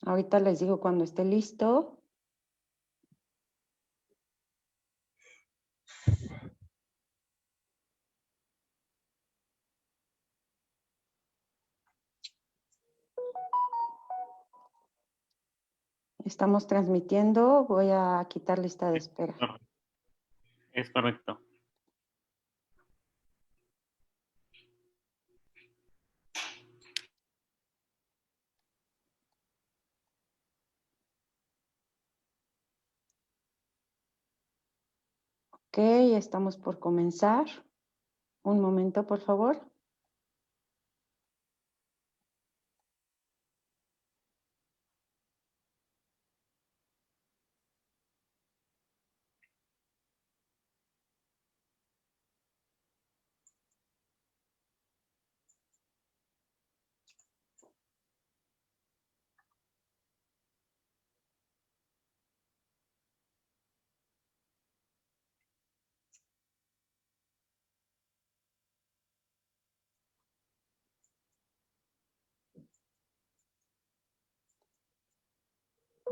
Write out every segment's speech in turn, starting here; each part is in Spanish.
Ahorita les digo cuando esté listo. Estamos transmitiendo. Voy a quitar lista de espera. Es correcto. Ok, estamos por comenzar. Un momento, por favor.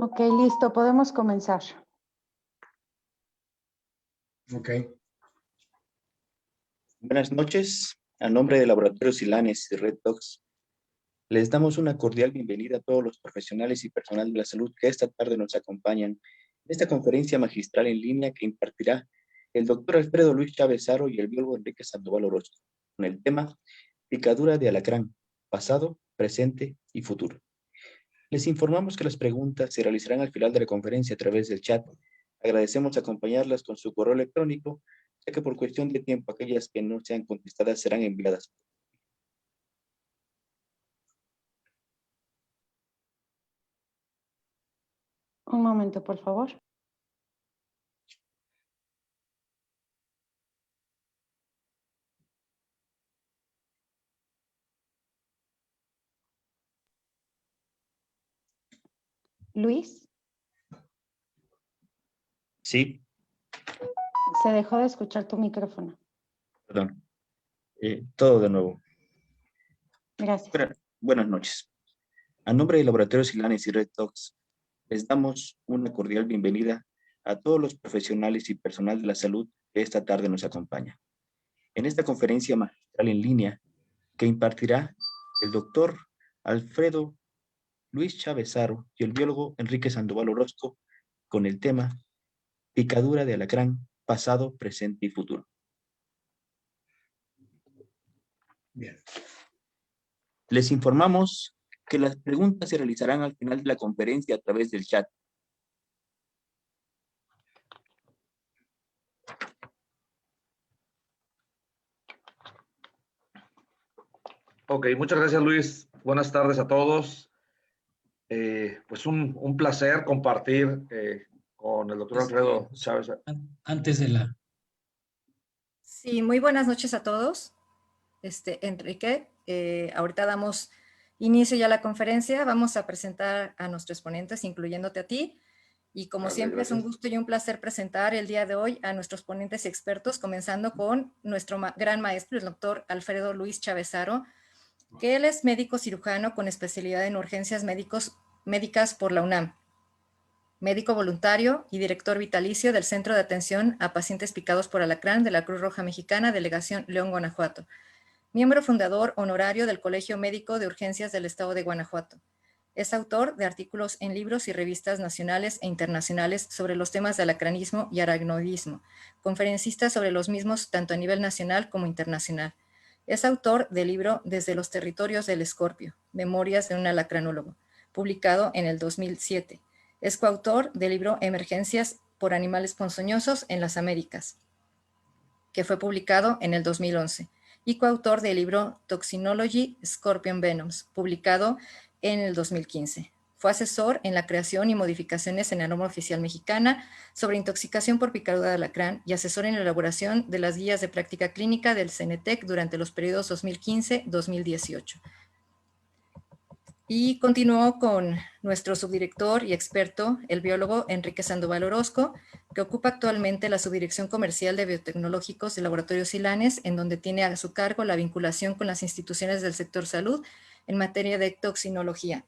Ok, listo, podemos comenzar. Ok. Buenas noches. A nombre de Laboratorio Silanes y Red Dogs, les damos una cordial bienvenida a todos los profesionales y personal de la salud que esta tarde nos acompañan en esta conferencia magistral en línea que impartirá el doctor Alfredo Luis Chávez Haro y el biólogo Enrique Sandoval Orozco, con el tema Picadura de alacrán, pasado, presente y futuro. Les informamos que las preguntas se realizarán al final de la conferencia a través del chat. Agradecemos acompañarlas con su correo electrónico, ya que por cuestión de tiempo aquellas que no sean contestadas serán enviadas. Un momento, por favor. Luis, Sí, se dejó de escuchar tu micrófono. perdón. Todo de nuevo. Gracias. Buenas noches. A nombre de Laboratorio Silanes y Red Dogs, les damos una cordial bienvenida a todos los profesionales y personal de la salud que esta tarde nos acompaña. En esta conferencia magistral en línea que impartirá el doctor Alfredo Luis Chávez Haro y el biólogo Enrique Sandoval Orozco con el tema Picadura de alacrán, pasado, presente y futuro. Bien. Les informamos que las preguntas se realizarán al final de la conferencia a través del chat. Ok, muchas gracias Luis. Buenas tardes a todos. Pues un placer compartir con el doctor Alfredo Chávez. Antes de la... Sí, muy buenas noches a todos. Enrique, ahorita damos inicio ya a la conferencia. Vamos a presentar a nuestros ponentes, incluyéndote a ti. Y como siempre, gracias. Es un gusto y un placer presentar el día de hoy a nuestros ponentes y expertos, comenzando con nuestro gran maestro, el doctor Alfredo Luis Chávez Haro, que él es médico cirujano con especialidad en urgencias médicas por la UNAM, médico voluntario y director vitalicio del Centro de Atención a Pacientes Picados por Alacrán de la Cruz Roja Mexicana, Delegación León, Guanajuato. Miembro fundador honorario del Colegio Médico de Urgencias del Estado de Guanajuato. Es autor de artículos en libros y revistas nacionales e internacionales sobre los temas de alacranismo y aracnoidismo, conferencista sobre los mismos tanto a nivel nacional como internacional. Es autor del libro Desde los territorios del escorpio, Memorias de un alacranólogo, publicado en el 2007. Es coautor del libro Emergencias por animales ponzoñosos en las Américas, que fue publicado en el 2011, y coautor del libro Toxinology Scorpion Venoms, publicado en el 2015. Fue asesor en la creación y modificaciones en la norma oficial mexicana sobre intoxicación por picadura de alacrán y asesor en la elaboración de las guías de práctica clínica del CENETEC durante los periodos 2015-2018. Y continuó con nuestro subdirector y experto, el biólogo Enrique Sandoval Orozco, que ocupa actualmente la subdirección comercial de biotecnológicos del Laboratorio Silanes, en donde tiene a su cargo la vinculación con las instituciones del sector salud en materia de toxinología.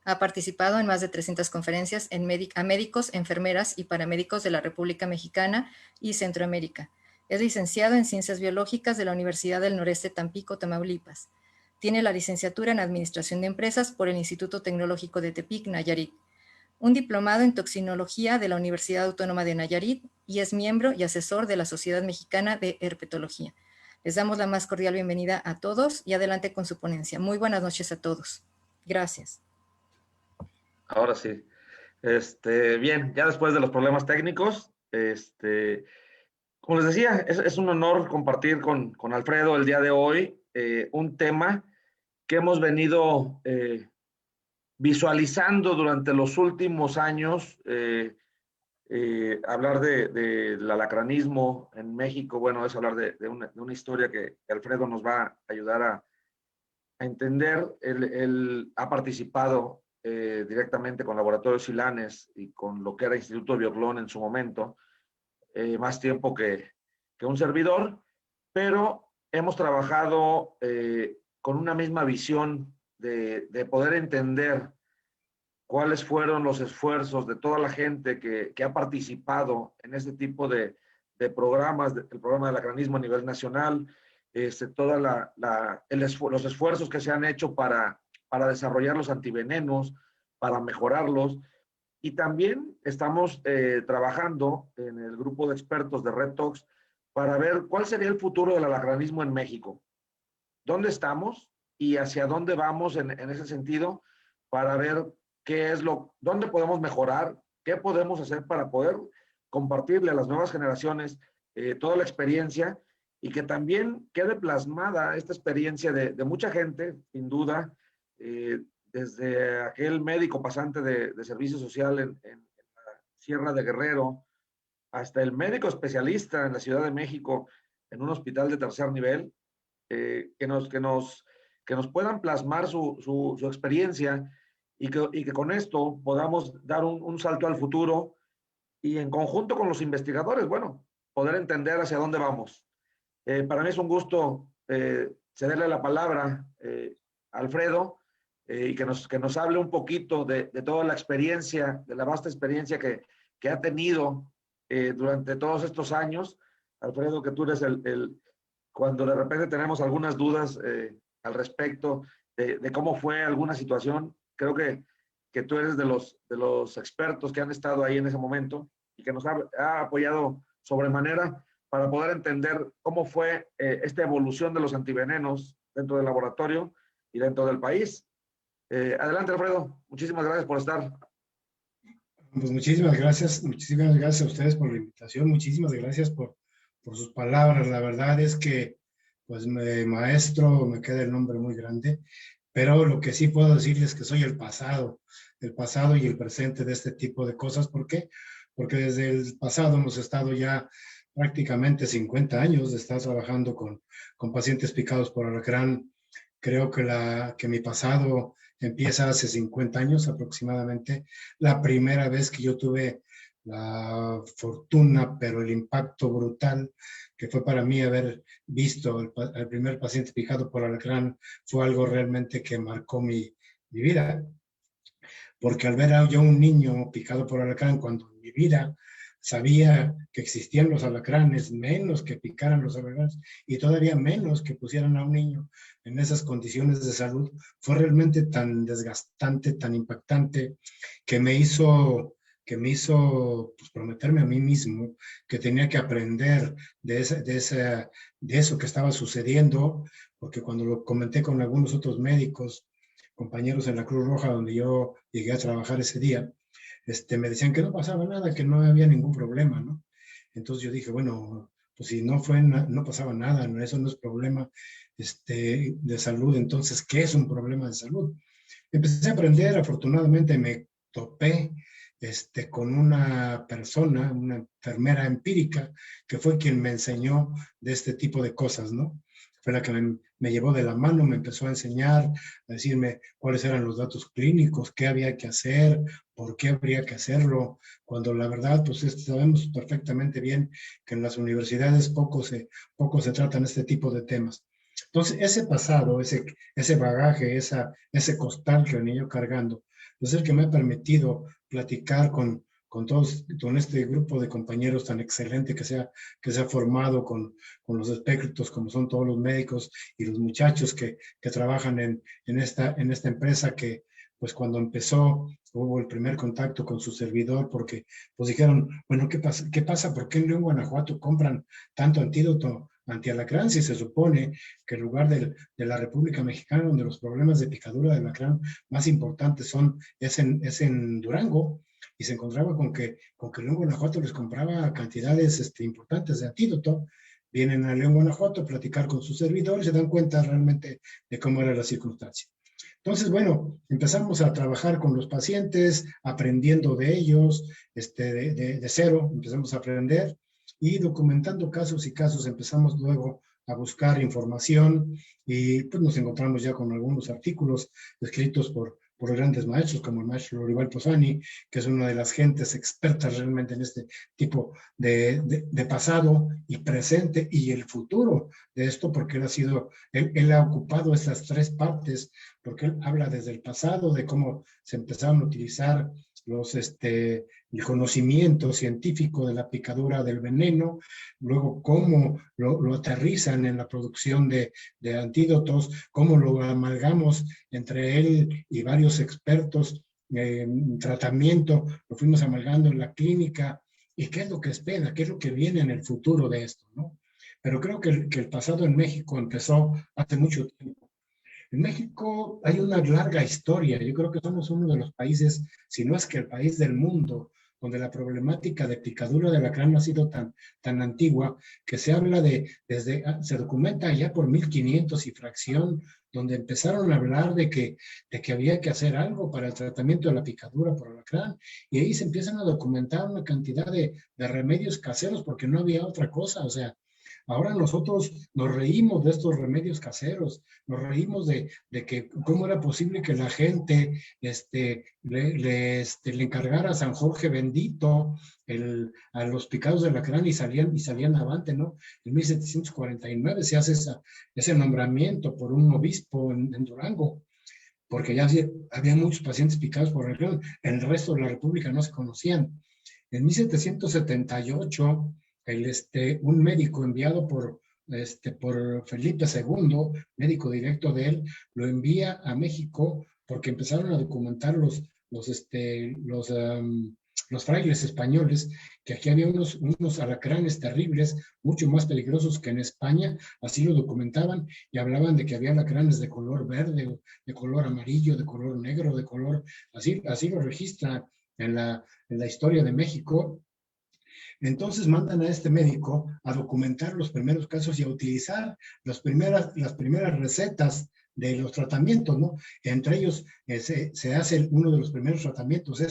Ha participado en más de 300 conferencias a médicos, enfermeras y paramédicos de la República Mexicana y Centroamérica. Es licenciado en Ciencias Biológicas de la Universidad del Noreste Tampico, Tamaulipas. Tiene la licenciatura en Administración de Empresas por el Instituto Tecnológico de Tepic, Nayarit. Un diplomado en Toxinología de la Universidad Autónoma de Nayarit y es miembro y asesor de la Sociedad Mexicana de Herpetología. Les damos la más cordial bienvenida a todos y adelante con su ponencia. Muy buenas noches a todos. Gracias. Ahora sí. Bien, ya después de los problemas técnicos, como les decía, es un honor compartir con Alfredo el día de hoy un tema que hemos venido visualizando durante los últimos años. Hablar del alacranismo en México, bueno, es hablar de una historia que Alfredo nos va a ayudar a entender. Él ha participado directamente con Laboratorios Silanes y con lo que era Instituto Bioglón en su momento, más tiempo que un servidor, pero hemos trabajado con una misma visión de poder entender cuáles fueron los esfuerzos de toda la gente que ha participado en este tipo de programas, el programa del alacranismo a nivel nacional, los esfuerzos que se han hecho para desarrollar los antivenenos, para mejorarlos. Y también estamos trabajando en el grupo de expertos de RedTox para ver cuál sería el futuro del alacranismo en México. ¿Dónde estamos y hacia dónde vamos en ese sentido? Para ver dónde podemos mejorar, qué podemos hacer para poder compartirle a las nuevas generaciones toda la experiencia y que también quede plasmada esta experiencia de mucha gente, sin duda, desde aquel médico pasante de servicio social en la Sierra de Guerrero, hasta el médico especialista en la Ciudad de México, en un hospital de tercer nivel, que nos puedan plasmar su experiencia y que con esto podamos dar un salto al futuro y en conjunto con los investigadores, bueno, poder entender hacia dónde vamos. Para mí es un gusto cederle la palabra a Alfredo y que nos hable un poquito de toda la experiencia, de la vasta experiencia que ha tenido durante todos estos años. Alfredo, que tú eres cuando de repente tenemos algunas dudas al respecto de cómo fue alguna situación, creo que tú eres de los expertos que han estado ahí en ese momento y que nos ha apoyado sobremanera para poder entender cómo fue esta evolución de los antivenenos dentro del laboratorio y dentro del país. Adelante, Alfredo. Muchísimas gracias por estar. Pues muchísimas gracias a ustedes por la invitación, muchísimas gracias por sus palabras. La verdad es que, pues, maestro, me queda el nombre muy grande, pero lo que sí puedo decirles es que soy el pasado y el presente de este tipo de cosas. ¿Por qué? Porque desde el pasado hemos estado ya prácticamente 50 años de estar trabajando con pacientes picados por alacrán. Creo que mi pasado empieza hace 50 años aproximadamente. La primera vez que yo tuve la fortuna, pero el impacto brutal que fue para mí haber visto el primer paciente picado por alacrán fue algo realmente que marcó mi vida. Porque al ver a yo un niño picado por alacrán, cuando en mi vida sabía que existían los alacranes, menos que picaran los alacranes y todavía menos que pusieran a un niño en esas condiciones de salud, fue realmente tan desgastante, tan impactante, que me hizo pues, prometerme a mí mismo que tenía que aprender de eso que estaba sucediendo, porque cuando lo comenté con algunos otros médicos, compañeros en la Cruz Roja, donde yo llegué a trabajar ese día, me decían que no pasaba nada, que no había ningún problema, ¿no? Entonces yo dije, bueno, pues si no pasaba nada, ¿no? Eso no es problema de salud, entonces, ¿qué es un problema de salud? Empecé a aprender, afortunadamente me topé con una persona, una enfermera empírica, que fue quien me enseñó de este tipo de cosas, ¿no? Fue la que me llevó de la mano, me empezó a enseñar, a decirme cuáles eran los datos clínicos, qué había que hacer, por qué habría que hacerlo, cuando la verdad, pues sabemos perfectamente bien que en las universidades poco se tratan este tipo de temas. Entonces, ese pasado, ese bagaje, ese costal que venía yo cargando, es el que me ha permitido platicar con este grupo de compañeros tan excelente que se ha formado con los expertos, como son todos los médicos y los muchachos que trabajan en esta empresa que, pues cuando empezó, hubo el primer contacto con su servidor, porque pues dijeron, bueno, ¿qué pasa? ¿Por qué en León, Guanajuato compran tanto antídoto antialacrán si se supone que el lugar de la República Mexicana donde los problemas de picadura de alacrán más importantes es en Durango? Y se encontraba con que León, Guanajuato les compraba cantidades importantes de antídoto. Vienen a León, Guanajuato a platicar con sus servidores y se dan cuenta realmente de cómo era la circunstancia. Entonces, bueno, empezamos a trabajar con los pacientes, aprendiendo de ellos, de cero, empezamos a aprender y documentando casos y casos, empezamos luego a buscar información y pues nos encontramos ya con algunos artículos escritos por grandes maestros como el maestro Lorival Posani, que es una de las gentes expertas realmente en este tipo de pasado y presente y el futuro de esto, porque él ha ocupado estas tres partes, porque él habla desde el pasado, de cómo se empezaron a utilizar el conocimiento científico de la picadura del veneno, luego cómo lo aterrizan en la producción de antídotos, cómo lo amalgamos entre él y varios expertos en tratamiento, lo fuimos amalgando en la clínica, y qué es lo que espera, qué es lo que viene en el futuro de esto, ¿no? Pero creo que el pasado en México empezó hace mucho tiempo. En México hay una larga historia. Yo creo que somos uno de los países, si no es que el país del mundo, donde la problemática de picadura de alacrán ha sido tan antigua, que se habla se documenta ya por 1500 y fracción, donde empezaron a hablar de que había que hacer algo para el tratamiento de la picadura por alacrán, y ahí se empiezan a documentar una cantidad de remedios caseros, porque no había otra cosa. O sea, ahora nosotros nos reímos de estos remedios caseros, nos reímos de que cómo era posible que la gente le encargara a San Jorge bendito a los picados de alacrán y salían avante, ¿no? En 1749 se hace ese nombramiento por un obispo en Durango, porque ya había muchos pacientes picados por alacrán, en el resto de la República no se conocían. En 1778, un médico enviado por Felipe II, médico directo de él, lo envía a México porque empezaron a documentar los frailes españoles, que aquí había unos alacranes terribles, mucho más peligrosos que en España. Así lo documentaban y hablaban de que había alacranes de color verde, de color amarillo, de color negro, de color, así lo registra en la historia de México. Entonces mandan a este médico a documentar los primeros casos y a utilizar las primeras recetas de los tratamientos, ¿no? Entre ellos se hace uno de los primeros tratamientos,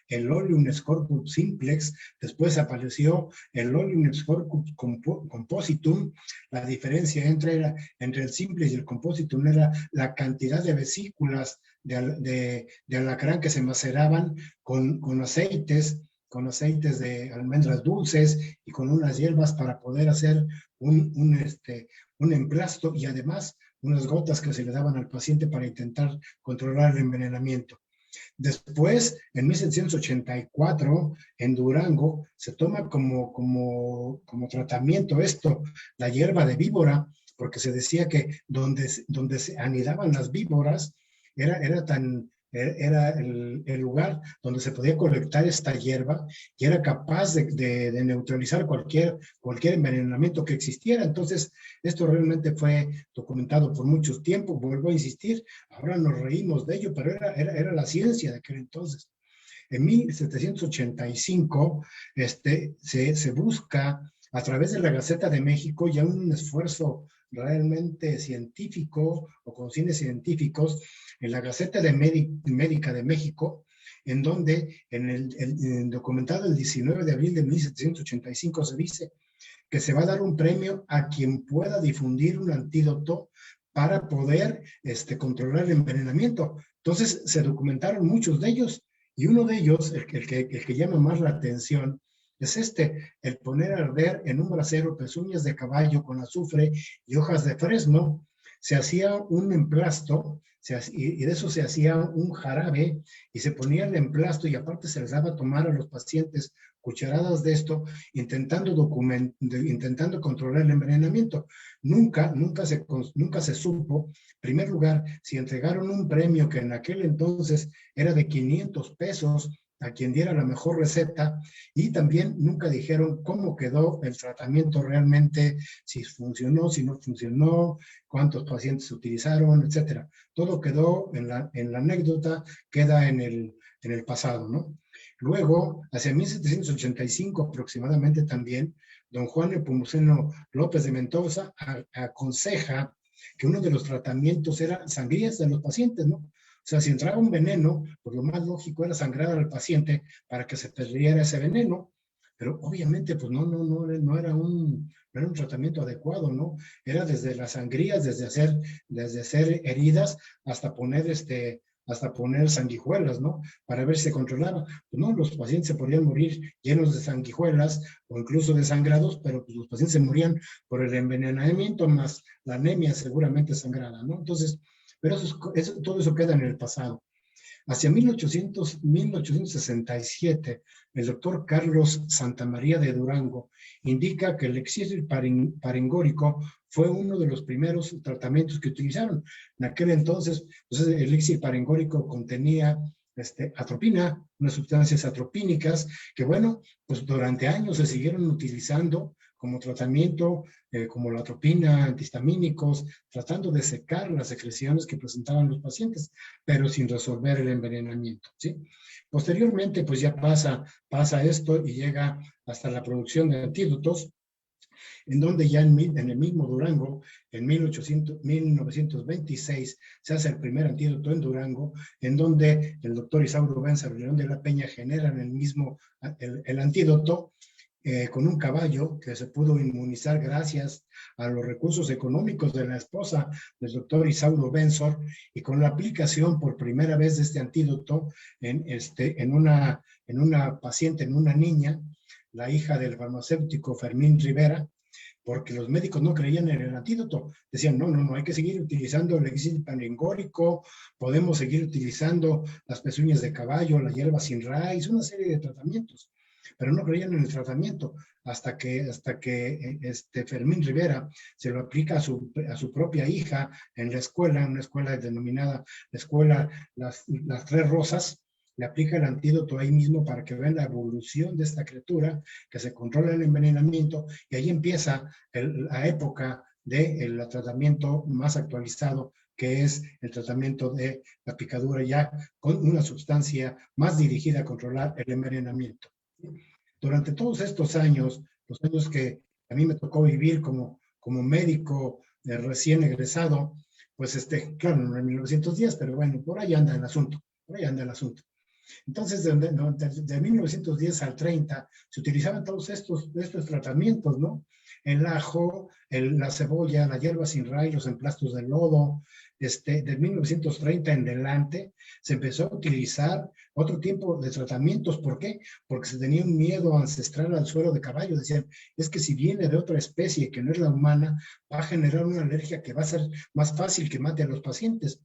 el Oleum Scorpus Simplex. Después apareció el Oleum Scorpus Compositum. La diferencia entre el Simplex y el Compositum era la cantidad de vesículas de alacrán que se maceraban con aceites de almendras dulces y con unas hierbas para poder hacer un emplasto, y además unas gotas que se le daban al paciente para intentar controlar el envenenamiento. Después, en 1784, en Durango, se toma como tratamiento la hierba de víbora, porque se decía que donde se anidaban las víboras era el lugar donde se podía colectar esta hierba y era capaz de neutralizar cualquier envenenamiento que existiera. Entonces, esto realmente fue documentado por mucho tiempo. Vuelvo a insistir, ahora nos reímos de ello, pero era la ciencia de aquel entonces. En 1785 se busca a través de la Gaceta de México, ya un esfuerzo realmente científico o con fines científicos, en la Gaceta Médica de México, en donde en el documentado el 19 de abril de 1785 se dice que se va a dar un premio a quien pueda difundir un antídoto para poder controlar el envenenamiento. Entonces se documentaron muchos de ellos, y uno de ellos, el que llama más la atención, es el poner a arder en un brasero pezuñas de caballo con azufre y hojas de fresno. se hacía un emplasto, y de eso se hacía un jarabe, y se ponía el emplasto, y aparte se les daba a tomar a los pacientes cucharadas de esto, intentando controlar el envenenamiento. Nunca se supo, en primer lugar, si entregaron un premio que en aquel entonces era de 500 pesos a quien diera la mejor receta, y también nunca dijeron cómo quedó el tratamiento realmente, si funcionó, si no funcionó, cuántos pacientes se utilizaron, etcétera. Todo quedó en la anécdota, queda en el pasado, ¿no? Luego, hacia 1785 aproximadamente también, don Juan Nepomuceno López de Mendoza aconseja que uno de los tratamientos era sangrías de los pacientes, ¿no? O sea, si entraba un veneno, pues lo más lógico era sangrar al paciente para que se perdiera ese veneno, pero obviamente pues no era un tratamiento adecuado, ¿no? Era desde las sangrías, desde hacer heridas hasta poner sanguijuelas, ¿no? Para ver si se controlaba. Pues no, los pacientes se podían morir llenos de sanguijuelas o incluso desangrados, pero pues los pacientes se morían por el envenenamiento más la anemia seguramente sangrada, ¿no? Entonces, pero todo eso queda en el pasado. Hacia 1867, el doctor Carlos Santamaría de Durango indica que el elixir paringórico fue uno de los primeros tratamientos que utilizaron. En aquel entonces, pues, el elixir paringórico contenía atropina, unas sustancias atropínicas que, bueno, pues durante años se siguieron utilizando como tratamiento, como la atropina, antihistamínicos, tratando de secar las secreciones que presentaban los pacientes, pero sin resolver el envenenamiento, ¿sí? Posteriormente, pues ya pasa esto y llega hasta la producción de antídotos, en donde ya en el mismo Durango, en 1926, se hace el primer antídoto en Durango, en donde el doctor Isauro Benzer León de la Peña generan el antídoto, con un caballo que se pudo inmunizar gracias a los recursos económicos de la esposa del doctor Isauro Benzer, y con la aplicación por primera vez de este antídoto en una paciente, en una niña, la hija del farmacéutico Fermín Rivera, porque los médicos no creían en el antídoto. Decían, no, hay que seguir utilizando el elixir paringórico, podemos seguir utilizando las pezuñas de caballo, la hierba sin raíz, una serie de tratamientos, pero no creían en el tratamiento hasta que Fermín Rivera se lo aplica a su propia hija en la escuela, una escuela denominada la escuela Las Tres Rosas. Le aplica el antídoto ahí mismo para que vean la evolución de esta criatura, que se controla el envenenamiento, y ahí empieza la época del tratamiento más actualizado, que es el tratamiento de la picadura, ya con una sustancia más dirigida a controlar el envenenamiento. Durante todos estos años, los años que a mí me tocó vivir como médico recién egresado, pues claro, no en 1910, pero bueno, por ahí anda el asunto. Entonces, de 1910 al 30, se utilizaban todos estos tratamientos, ¿no? El ajo, la cebolla, la hierba sin raíz, los emplastos de lodo. De 1930 en adelante, se empezó a utilizar otro tipo de tratamientos. ¿Por qué? Porque se tenía un miedo ancestral al suero de caballo. Decían, es que si viene de otra especie que no es la humana, va a generar una alergia que va a ser más fácil que mate a los pacientes.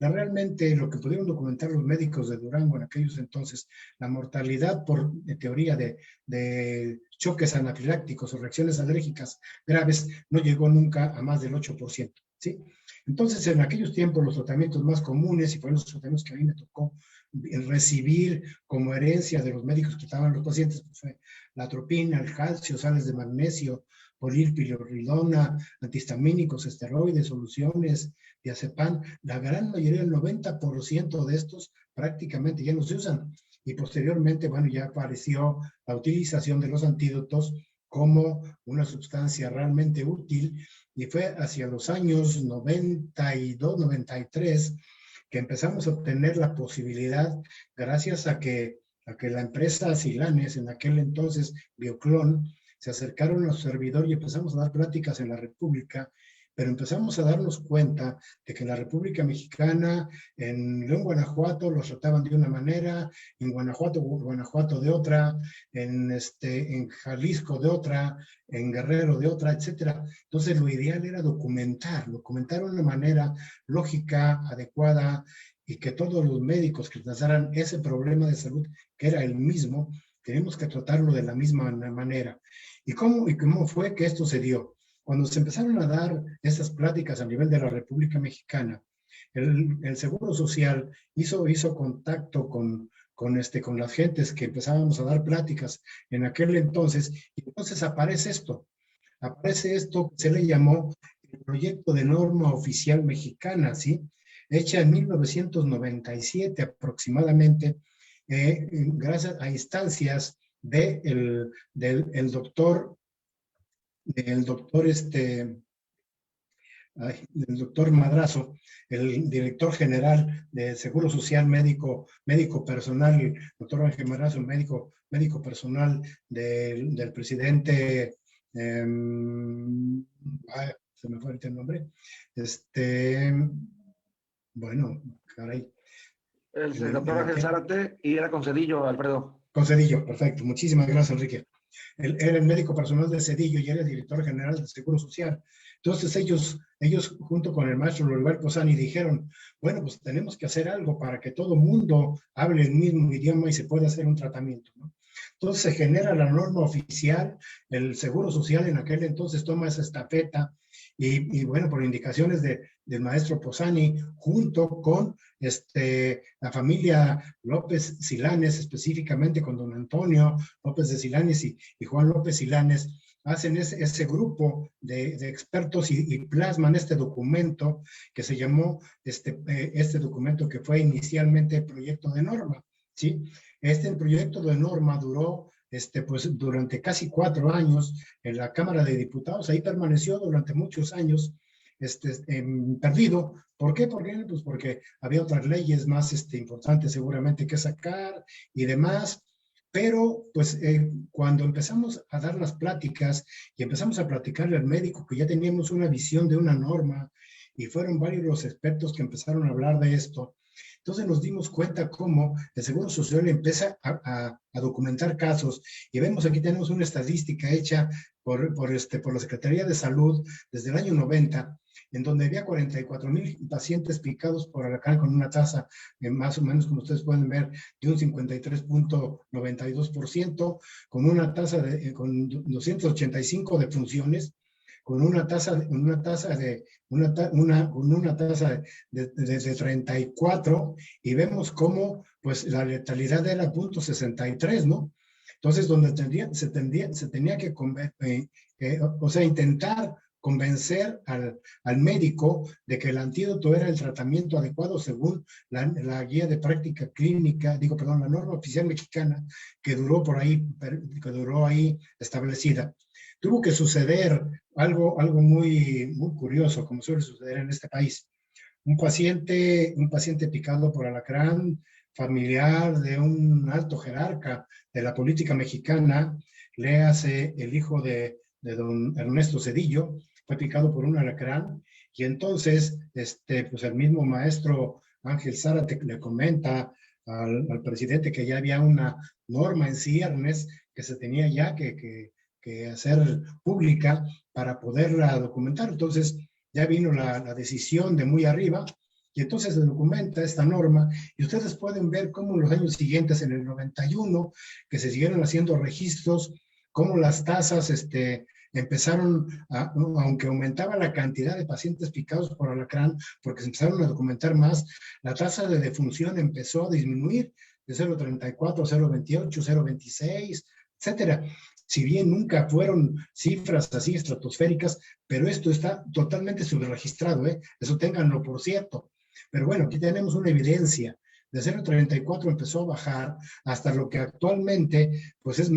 Realmente lo que pudieron documentar los médicos de Durango en aquellos entonces, la mortalidad por teoría de choques anafilácticos o reacciones alérgicas graves no llegó nunca a más del 8%, ¿sí? Entonces, en aquellos tiempos, los tratamientos más comunes, y fueron los tratamientos que a mí me tocó recibir como herencia de los médicos que estaban los pacientes, pues fue la atropina, el calcio, sales de magnesio, polipirrolidona, antihistamínicos, esteroides, soluciones, diazepam. La gran mayoría, el 90% de estos prácticamente ya no se usan. Y posteriormente, bueno, ya apareció la utilización de los antídotos como una sustancia realmente útil, y fue hacia los años 92, 93 que empezamos a obtener la posibilidad, gracias a que la empresa Silanes, en aquel entonces Bioclon, se acercaron a su servidor y empezamos a dar pláticas en la República, pero empezamos a darnos cuenta de que en la República Mexicana, en León, Guanajuato, los trataban de una manera, en Guanajuato de otra, en Jalisco de otra, en Guerrero de otra, etcétera. Entonces, lo ideal era documentar de una manera lógica, adecuada, y que todos los médicos que trataran ese problema de salud, que era el mismo, tenemos que tratarlo de la misma manera. ¿Y cómo fue que esto se dio? Cuando se empezaron a dar estas pláticas a nivel de la República Mexicana, el Seguro Social hizo contacto con las gentes que empezábamos a dar pláticas en aquel entonces, y entonces aparece esto que se le llamó el Proyecto de Norma Oficial Mexicana, ¿sí? Hecha en 1997 aproximadamente, gracias a instancias del doctor Madrazo, el director general de Seguro Social médico personal, doctor Ángel Madrazo, médico personal del presidente, se me fue el nombre, bueno, caray. El doctor Ángel Zárate, y era con Cedillo, Alfredo. Con Cedillo, perfecto. Muchísimas gracias, Enrique. Él era el médico personal de Cedillo y era el director general del Seguro Social. Entonces ellos junto con el maestro Lorival Posani dijeron, bueno, pues tenemos que hacer algo para que todo mundo hable el mismo idioma y se pueda hacer un tratamiento, ¿no? Entonces se genera la norma oficial, el Seguro Social en aquel entonces toma esa estafeta y bueno, por indicaciones del maestro Posani, junto con la familia López Silanes, específicamente con don Antonio López de Silanes y Juan López Silanes, hacen ese grupo de expertos y plasman este documento que se llamó, este documento que fue inicialmente el proyecto de norma, ¿sí? Este proyecto de norma duró pues durante casi 4 años en la Cámara de Diputados, ahí permaneció durante muchos años perdido. ¿Por qué? Pues porque había otras leyes más importantes seguramente que sacar y demás. Pero, pues, cuando empezamos a dar las pláticas y empezamos a platicarle al médico que ya teníamos una visión de una norma y fueron varios los expertos que empezaron a hablar de esto, entonces nos dimos cuenta cómo el Seguro Social empieza a documentar casos y vemos aquí tenemos una estadística hecha por la Secretaría de Salud desde el año 90, en donde había 44,000 pacientes picados por alacrán con una tasa más o menos, como ustedes pueden ver, de un 53.92%, con una tasa con 285 defunciones, con una tasa de 34, y vemos cómo pues la letalidad era 0.63, ¿no? Entonces, donde se tenía que intentar convencer al médico de que el antídoto era el tratamiento adecuado según la guía de práctica clínica, la norma oficial mexicana que duró ahí establecida. Tuvo que suceder algo muy, muy curioso, como suele suceder en este país. Un paciente picado por alacrán, familiar de un alto jerarca de la política mexicana, léase el hijo de don Ernesto Cedillo, fue picado por un alacrán, y entonces pues el mismo maestro Ángel Zárate le comenta al presidente que ya había una norma en ciernes que se tenía ya que hacer pública para poderla documentar. Entonces ya vino la decisión de muy arriba, y entonces se documenta esta norma, y ustedes pueden ver cómo en los años siguientes, en el 91, que se siguieron haciendo registros, cómo las tasas empezaron, aunque aumentaba la cantidad de pacientes picados por alacrán, porque se empezaron a documentar más, la tasa de defunción empezó a disminuir de 0.34, 0.28, 0.26, etcétera. Si bien nunca fueron cifras así estratosféricas, pero esto está totalmente subregistrado, eso ténganlo por cierto. Pero bueno, aquí tenemos una evidencia. De 0.34 empezó a bajar hasta lo que actualmente, pues es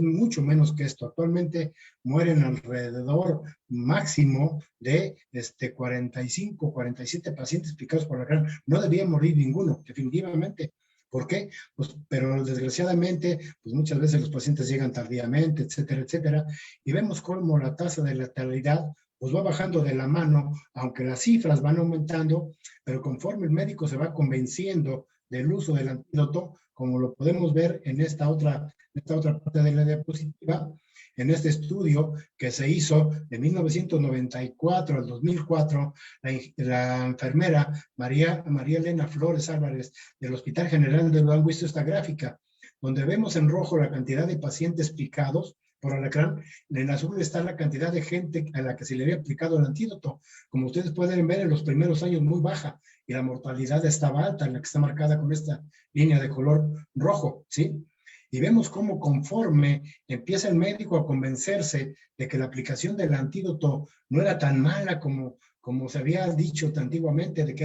mucho menos que esto. Actualmente mueren alrededor máximo de 45, 47 pacientes picados por alacrán. No debía morir ninguno, definitivamente. ¿Por qué? Pues, pero desgraciadamente, pues muchas veces los pacientes llegan tardíamente, etcétera, etcétera, y vemos cómo la tasa de letalidad pues va bajando de la mano, aunque las cifras van aumentando, pero conforme el médico se va convenciendo del uso del antídoto, como lo podemos ver en esta otra parte de la diapositiva, en este estudio que se hizo de 1994 al 2004, la enfermera María Elena Flores Álvarez del Hospital General de Durango hizo esta gráfica, donde vemos en rojo la cantidad de pacientes picados por alacrán, en azul está la cantidad de gente a la que se le había aplicado el antídoto. Como ustedes pueden ver, en los primeros años muy baja, y la mortalidad estaba alta, en la que está marcada con esta línea de color rojo, ¿sí? Y vemos cómo conforme empieza el médico a convencerse de que la aplicación del antídoto no era tan mala como se había dicho antiguamente, de que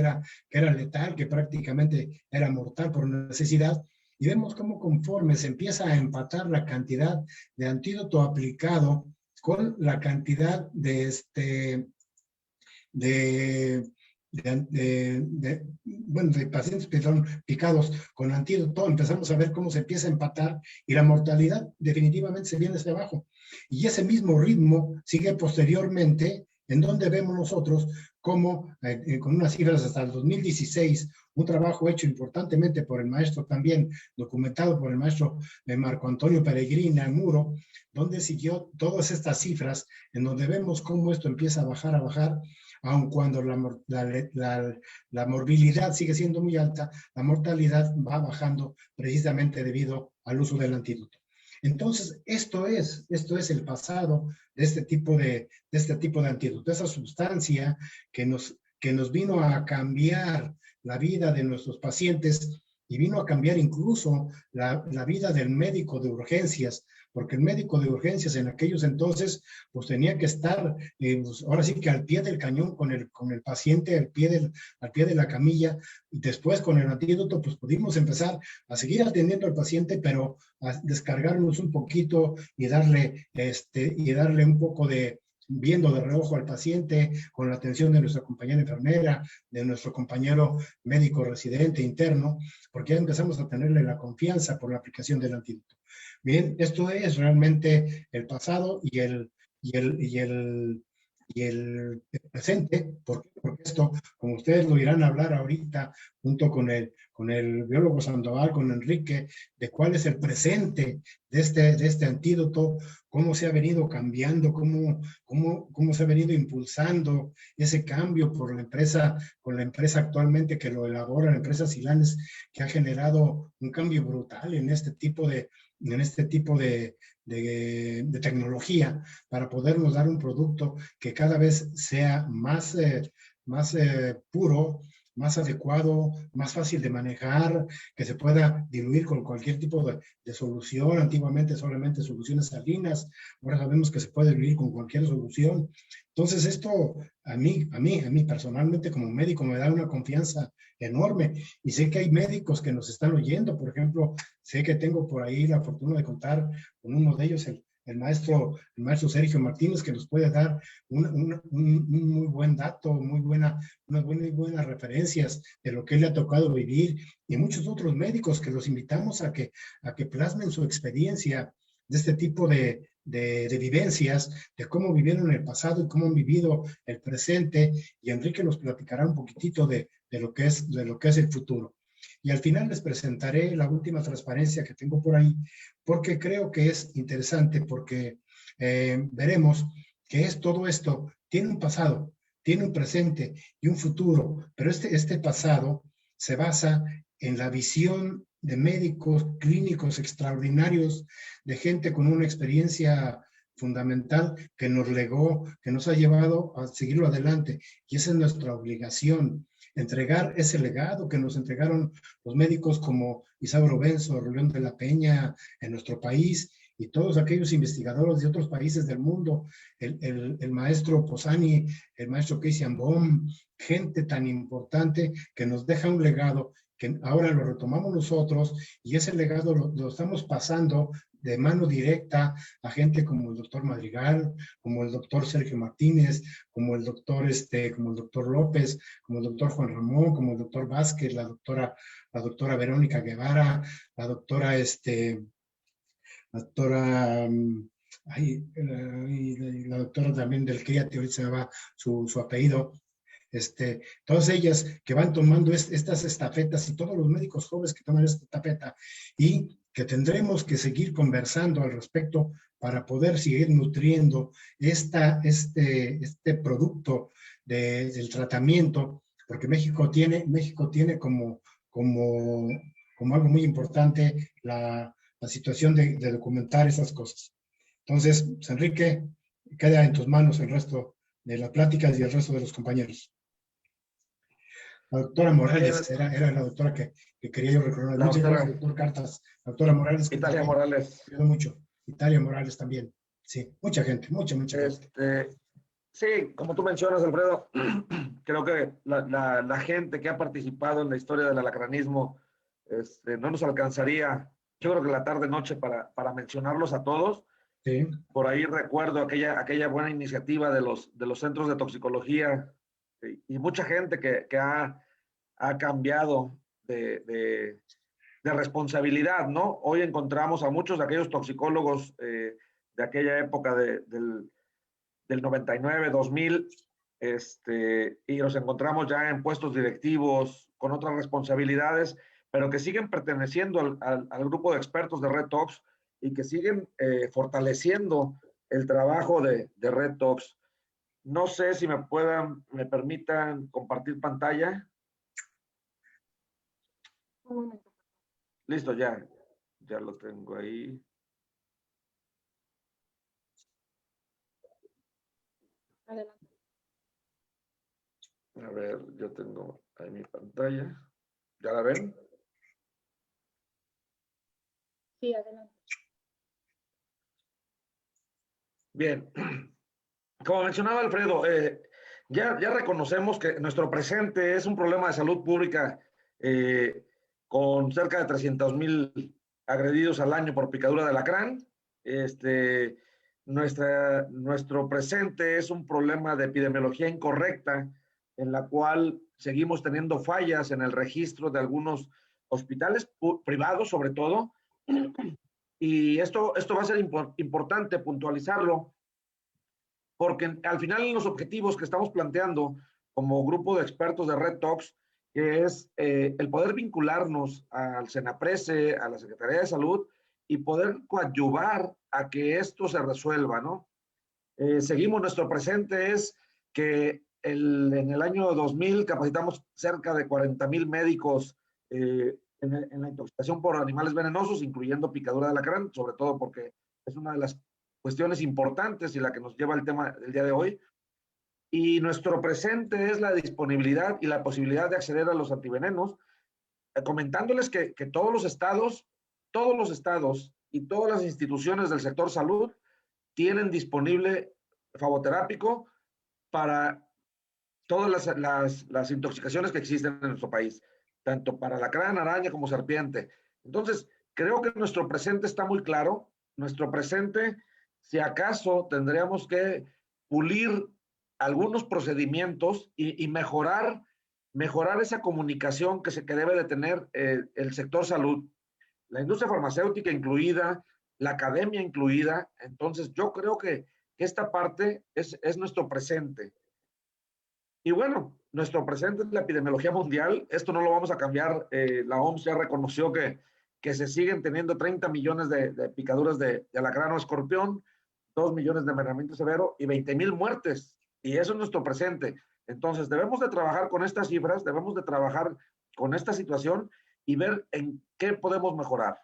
era letal, que prácticamente era mortal por necesidad, y vemos cómo conforme se empieza a empatar la cantidad de antídoto aplicado con la cantidad de pacientes picados con antídoto, empezamos a ver cómo se empieza a empatar y la mortalidad definitivamente se viene hacia abajo. Y ese mismo ritmo sigue posteriormente, en donde vemos nosotros cómo, con unas cifras hasta el 2016, un trabajo hecho importantemente por el maestro también, documentado por el maestro Marco Antonio Peregrina Muro, donde siguió todas estas cifras, en donde vemos cómo esto empieza a bajar, aun cuando la morbilidad sigue siendo muy alta, la mortalidad va bajando precisamente debido al uso del antídoto. Entonces, esto es el pasado de este tipo de antídoto, esa sustancia que nos vino a cambiar la vida de nuestros pacientes y vino a cambiar incluso la vida del médico de urgencias, porque el médico de urgencias en aquellos entonces pues tenía que estar pues, ahora sí que al pie del cañón con el paciente, al pie de la camilla, y después con el antídoto pues pudimos empezar a seguir atendiendo al paciente, pero a descargarnos un poquito y darle un poco de viendo de reojo al paciente, con la atención de nuestra compañera enfermera, de nuestro compañero médico residente interno, porque ya empezamos a tenerle la confianza por la aplicación del antídoto. Bien, esto es realmente el pasado y el presente, porque esto, como ustedes lo irán a hablar ahorita, junto con el biólogo Sandoval, con Enrique, de cuál es el presente de este antídoto, cómo se ha venido cambiando, cómo se ha venido impulsando ese cambio con la empresa actualmente que lo elabora, la empresa Silanes, que ha generado un cambio brutal en este tipo de tecnología para podernos dar un producto que cada vez sea más puro, más adecuado, más fácil de manejar, que se pueda diluir con cualquier tipo de solución. Antiguamente solamente soluciones salinas, ahora sabemos que se puede diluir con cualquier solución. Entonces esto a mí personalmente como médico me da una confianza enorme, y sé que hay médicos que nos están oyendo. Por ejemplo, sé que tengo por ahí la fortuna de contar con uno de ellos, el maestro Sergio Martínez, que nos puede dar un muy buen dato, unas muy buenas referencias de lo que él le ha tocado vivir, y muchos otros médicos que los invitamos a que plasmen su experiencia de este tipo de vivencias, de cómo vivieron el pasado y cómo han vivido el presente, y Enrique nos platicará un poquitito de lo que es el futuro. Y al final les presentaré la última transparencia que tengo por ahí, porque creo que es interesante, porque veremos que todo esto tiene un pasado, tiene un presente y un futuro, pero este pasado se basa en la visión de médicos clínicos extraordinarios, de gente con una experiencia fundamental que nos legó, que nos ha llevado a seguirlo adelante, y esa es nuestra obligación, entregar ese legado que nos entregaron los médicos como Isauro Benzo, León de la Peña en nuestro país, y todos aquellos investigadores de otros países del mundo, el maestro Posani, el maestro Christian Bohm, gente tan importante que nos deja un legado que ahora lo retomamos nosotros, y ese legado lo estamos pasando de mano directa a gente como el doctor Madrigal, como el doctor Sergio Martínez, como el doctor López, como el doctor Juan Ramón, como el doctor Vázquez, la doctora Verónica Guevara, la doctora y la doctora también del CRIAT, ahorita se me va su apellido, todas ellas que van tomando estas estafetas y todos los médicos jóvenes que toman esta estafeta y que tendremos que seguir conversando al respecto para poder seguir nutriendo este producto del tratamiento, porque México tiene como algo muy importante la situación de documentar esas cosas. Entonces, pues, Enrique, queda en tus manos el resto de las pláticas y el resto de los compañeros. La doctora Morales era la doctora que quería yo recordar. Muchas gracias, doctor Cartas. La doctora Morales. Italia Morales. Cuido mucho. Italia Morales también. Sí, mucha gente, mucha gente. Sí, como tú mencionas, Alfredo, creo que la gente que ha participado en la historia del alacranismo no nos alcanzaría, yo creo que la tarde-noche para mencionarlos a todos. Sí. Por ahí recuerdo aquella buena iniciativa de los centros de toxicología y mucha gente que ha cambiado de responsabilidad, ¿no? Hoy encontramos a muchos de aquellos toxicólogos de aquella época del 99, 2000, y los encontramos ya en puestos directivos con otras responsabilidades, pero que siguen perteneciendo al grupo de expertos de RedTox y que siguen fortaleciendo el trabajo de RedTox. No sé si me permitan compartir pantalla. Un momento. Listo, ya lo tengo ahí. Adelante. A ver, yo tengo ahí mi pantalla. ¿Ya la ven? Sí, adelante. Bien. Como mencionaba Alfredo, ya reconocemos que nuestro presente es un problema de salud pública con cerca de 300,000 agredidos al año por picadura de alacrán. Nuestro presente es un problema de epidemiología incorrecta en la cual seguimos teniendo fallas en el registro de algunos hospitales privados, sobre todo. Y esto va a ser importante puntualizarlo, porque al final los objetivos que estamos planteando como grupo de expertos de RedTox, que es el poder vincularnos al Senaprece, a la Secretaría de Salud y poder coadyuvar a que esto se resuelva, ¿no? Seguimos, nuestro presente es que en el año 2000 capacitamos cerca de 40,000 médicos en la intoxicación por animales venenosos, incluyendo picadura de alacrán, sobre todo porque es una de las cuestiones importantes y la que nos lleva al tema del día de hoy. Y nuestro presente es la disponibilidad y la posibilidad de acceder a los antivenenos, comentándoles que todos los estados y todas las instituciones del sector salud tienen disponible favoterápico para todas las intoxicaciones que existen en nuestro país, tanto para alacrán, araña como serpiente. Entonces, creo que nuestro presente está muy claro. Nuestro presente, si acaso, tendríamos que pulir algunos procedimientos y mejorar esa comunicación que debe de tener el sector salud, la industria farmacéutica incluida, la academia incluida. Entonces, yo creo que esta parte es nuestro presente. Y bueno, nuestro presente es la epidemiología mundial. Esto no lo vamos a cambiar. La OMS ya reconoció que se siguen teniendo 30 millones de picaduras de alacrán o escorpión, 2 millones de envenenamiento severo y 20,000 muertes. Y eso es nuestro presente. Entonces, debemos de trabajar con estas cifras, debemos de trabajar con esta situación y ver en qué podemos mejorar.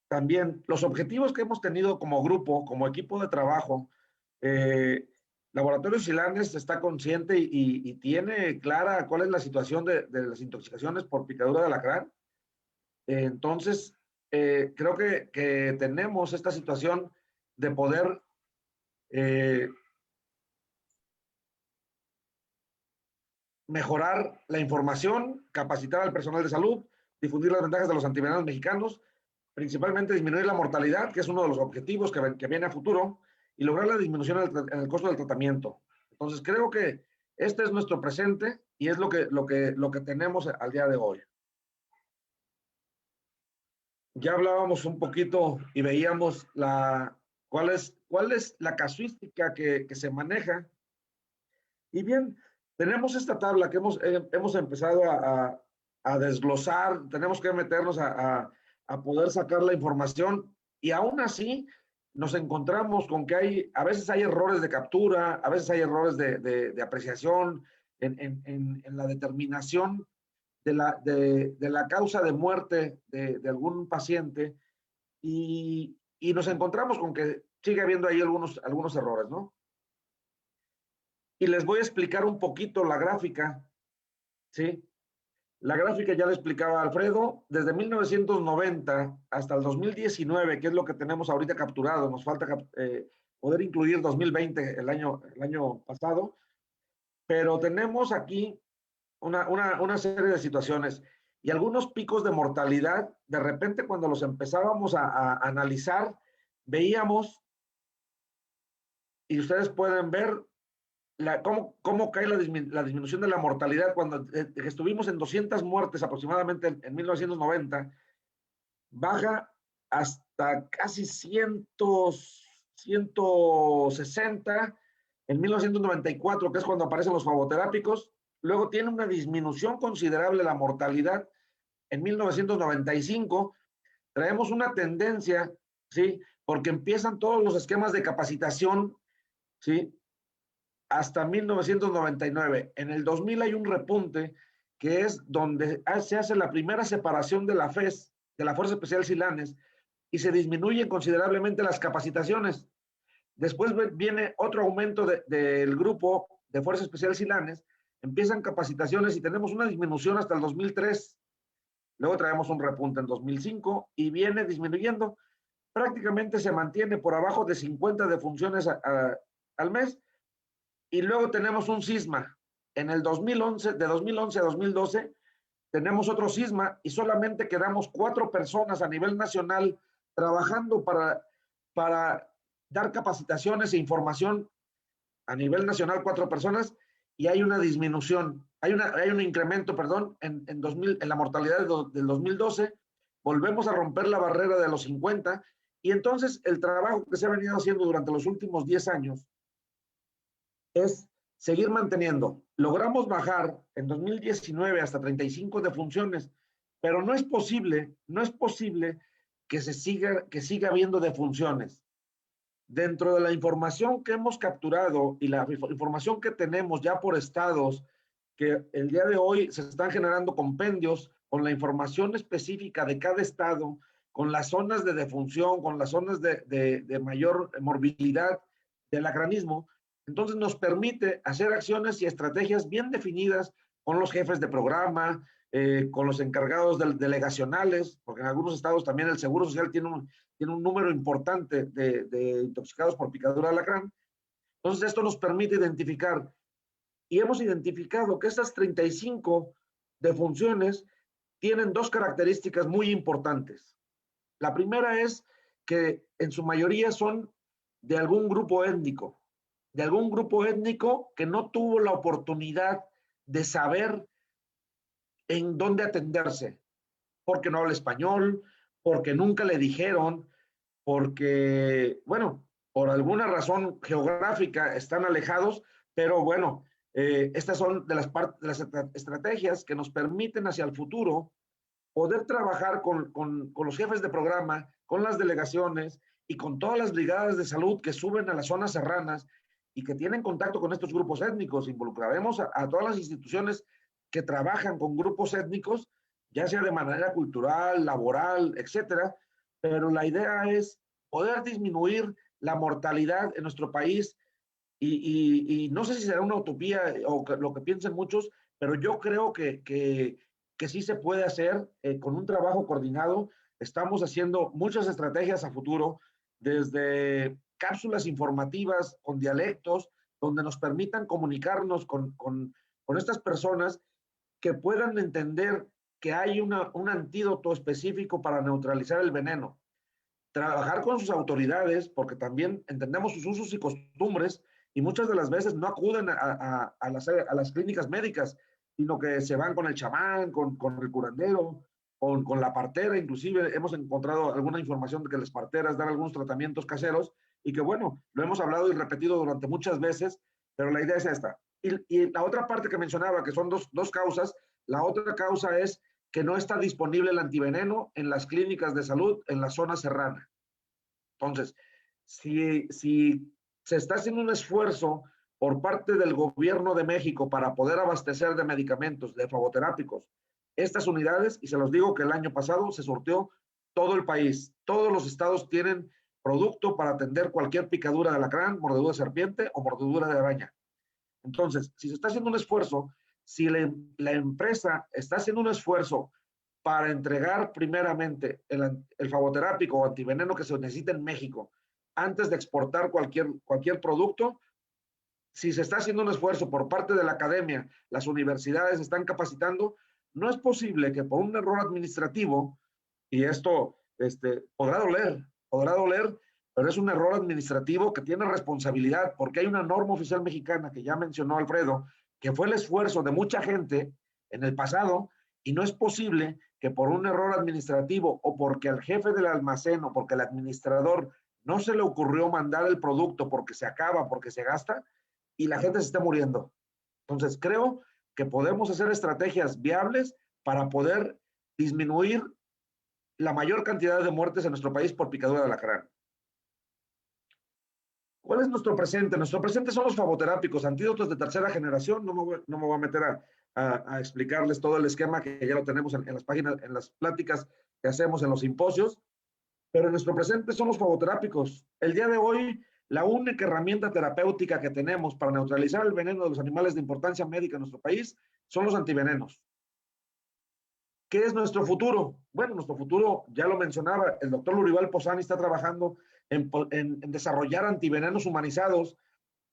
También los objetivos que hemos tenido como grupo, como equipo de trabajo, Laboratorios Silanes está consciente y tiene clara cuál es la situación de las intoxicaciones por picadura de alacrán. Entonces, creo que tenemos esta situación de poder mejorar la información, capacitar al personal de salud, difundir las ventajas de los antivenenos mexicanos, principalmente disminuir la mortalidad, que es uno de los objetivos que viene a futuro, y lograr la disminución en el costo del tratamiento. Entonces, creo que este es nuestro presente y es lo que tenemos al día de hoy. ya hablábamos un poquito y veíamos cuál es la casuística que se maneja. Y bien, tenemos esta tabla que hemos empezado a desglosar, tenemos que meternos a poder sacar la información, y aún así nos encontramos con que a veces hay errores de captura, a veces hay errores de apreciación en la determinación de la causa de muerte de algún paciente, y nos encontramos con que sigue habiendo ahí algunos errores, ¿no? Y les voy a explicar un poquito la gráfica, ¿sí? La gráfica ya le explicaba a Alfredo, desde 1990 hasta el 2019, que es lo que tenemos ahorita capturado, nos falta poder incluir 2020, el año pasado, pero tenemos aquí una serie de situaciones y algunos picos de mortalidad. De repente, cuando los empezábamos a analizar, veíamos, y ustedes pueden ver cómo cae la disminución de la mortalidad cuando estuvimos en 200 muertes aproximadamente en 1990, baja hasta casi 160 en 1994, que es cuando aparecen los flavoterápicos. Luego tiene una disminución considerable la mortalidad en 1995. Traemos una tendencia, ¿sí? Porque empiezan todos los esquemas de capacitación, ¿sí? Hasta 1999. En el 2000 hay un repunte que es donde se hace la primera separación de la FES, de la Fuerza Especial Silanes, y se disminuyen considerablemente las capacitaciones. Después viene otro aumento del grupo de Fuerza Especial Silanes, empiezan capacitaciones y tenemos una disminución hasta el 2003. Luego traemos un repunte en 2005 y viene disminuyendo. Prácticamente se mantiene por abajo de 50 defunciones al mes. Y luego tenemos un cisma. En el 2011, de 2011 a 2012, tenemos otro cisma y solamente quedamos 4 personas a nivel nacional trabajando para dar capacitaciones e información a nivel nacional, 4 personas, y hay una disminución, hay un incremento, perdón, en la mortalidad del 2012, volvemos a romper la barrera de los 50, y entonces el trabajo que se ha venido haciendo durante los últimos 10 años es seguir manteniendo. Logramos bajar en 2019 hasta 35 defunciones, pero no es posible que siga habiendo defunciones. Dentro de la información que hemos capturado y la información que tenemos ya por estados, que el día de hoy se están generando compendios con la información específica de cada estado, con las zonas de defunción, con las zonas de mayor morbilidad del agranismo, entonces nos permite hacer acciones y estrategias bien definidas con los jefes de programa, con los encargados delegacionales, porque en algunos estados también el Seguro Social tiene un número importante de intoxicados por picadura de alacrán. Entonces esto nos permite identificar, y hemos identificado que estas 35 defunciones tienen 2 características muy importantes. La primera es que en su mayoría son de algún grupo étnico que no tuvo la oportunidad de saber en dónde atenderse, porque no habla español, porque nunca le dijeron, porque, bueno, por alguna razón geográfica están alejados, pero bueno, estas son de las estrategias que nos permiten hacia el futuro poder trabajar con los jefes de programa, con las delegaciones y con todas las brigadas de salud que suben a las zonas serranas y que tienen contacto con estos grupos étnicos. Involucraremos a todas las instituciones que trabajan con grupos étnicos, ya sea de manera cultural, laboral, etcétera, pero la idea es poder disminuir la mortalidad en nuestro país y no sé si será una utopía o lo que piensen muchos, pero yo creo que sí se puede hacer con un trabajo coordinado. Estamos haciendo muchas estrategias a futuro, desde cápsulas informativas con dialectos, donde nos permitan comunicarnos con estas personas que puedan entender que hay un antídoto específico para neutralizar el veneno. Trabajar con sus autoridades, porque también entendemos sus usos y costumbres, y muchas de las veces no acuden a las clínicas médicas, sino que se van con el chamán, con el curandero, con la partera, inclusive hemos encontrado alguna información de que las parteras dan algunos tratamientos caseros y que bueno, lo hemos hablado y repetido durante muchas veces, pero la idea es esta. Y la otra parte que mencionaba, que son dos causas, la otra causa es que no está disponible el antiveneno en las clínicas de salud en la zona serrana. Entonces, si se está haciendo un esfuerzo por parte del gobierno de México para poder abastecer de medicamentos, de flavoterápicos, estas unidades, y se los digo que el año pasado se surtió todo el país, todos los estados tienen producto para atender cualquier picadura de alacrán, mordedura de serpiente o mordedura de araña. Entonces, si se está haciendo un esfuerzo, si la empresa está haciendo un esfuerzo para entregar primeramente el flavoterápico o antiveneno que se necesita en México antes de exportar cualquier producto, si se está haciendo un esfuerzo por parte de la academia, las universidades están capacitando, no es posible que por un error administrativo, y esto podrá doler, pero es un error administrativo que tiene responsabilidad, porque hay una norma oficial mexicana que ya mencionó Alfredo, que fue el esfuerzo de mucha gente en el pasado, y no es posible que por un error administrativo o porque al jefe del almacén o porque al administrador no se le ocurrió mandar el producto porque se acaba, porque se gasta, y la gente se está muriendo. Entonces, creo que podemos hacer estrategias viables para poder disminuir la mayor cantidad de muertes en nuestro país por picadura de alacrán. ¿Cuál es nuestro presente? Nuestro presente son los flavoterápicos, antídotos de tercera generación. No me voy a meter a explicarles todo el esquema que ya lo tenemos en las páginas, en las pláticas que hacemos en los simposios, pero nuestro presente son los flavoterápicos. El día de hoy, la única herramienta terapéutica que tenemos para neutralizar el veneno de los animales de importancia médica en nuestro país son los antivenenos. ¿Qué es nuestro futuro? Bueno, nuestro futuro, ya lo mencionaba, el doctor Lurival Posani está trabajando en desarrollar antivenenos humanizados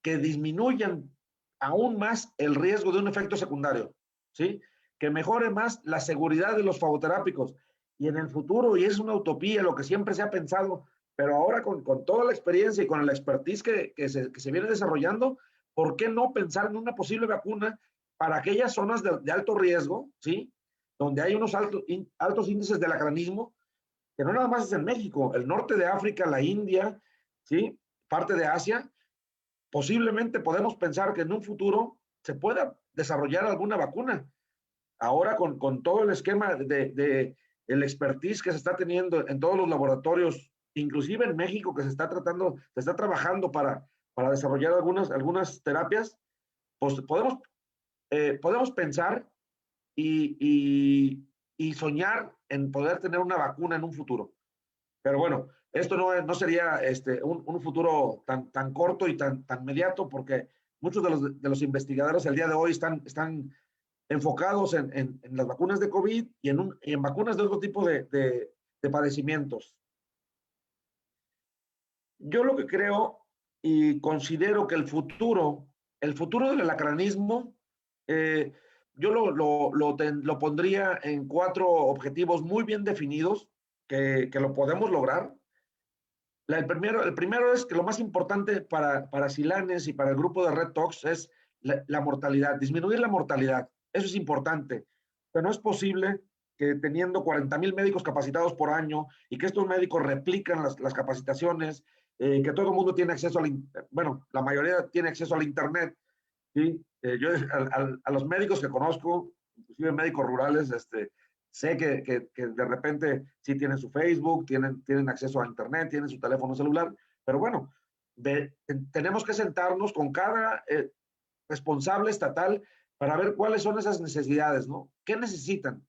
que disminuyan aún más el riesgo de un efecto secundario, ¿sí? Que mejore más la seguridad de los flavoterápicos. Y en el futuro, y es una utopía lo que siempre se ha pensado, pero ahora con toda la experiencia y con la expertise que se viene desarrollando, ¿por qué no pensar en una posible vacuna para aquellas zonas de alto riesgo, ¿sí? Donde hay unos altos índices de alacranismo, que no nada más es en México, el norte de África, la India, ¿sí? Parte de Asia. Posiblemente podemos pensar que en un futuro se pueda desarrollar alguna vacuna. Ahora con todo el esquema de el expertise que se está teniendo en todos los laboratorios, inclusive en México, que se está trabajando para desarrollar algunas terapias, pues podemos pensar y soñar en poder tener una vacuna en un futuro. Pero bueno, esto no sería un futuro tan corto y tan inmediato, porque muchos de los investigadores el día de hoy están enfocados en las vacunas de COVID y en vacunas de otro tipo de padecimientos. Yo lo que creo y considero que el futuro del alacranismo, yo lo pondría en 4 objetivos muy bien definidos que lo podemos lograr. El primero es que lo más importante para Silanes y para el grupo de Red Tox es la mortalidad, disminuir la mortalidad. Eso es importante, pero no es posible que teniendo 40,000 médicos capacitados por año y que estos médicos replican las capacitaciones, que todo el mundo tiene acceso la mayoría tiene acceso al internet, ¿sí? Yo a los médicos que conozco, inclusive médicos rurales, sé que de repente sí tienen su Facebook, tienen acceso a internet, tienen su teléfono celular, pero bueno, tenemos que sentarnos con cada responsable estatal para ver cuáles son esas necesidades, ¿no? ¿Qué necesitan?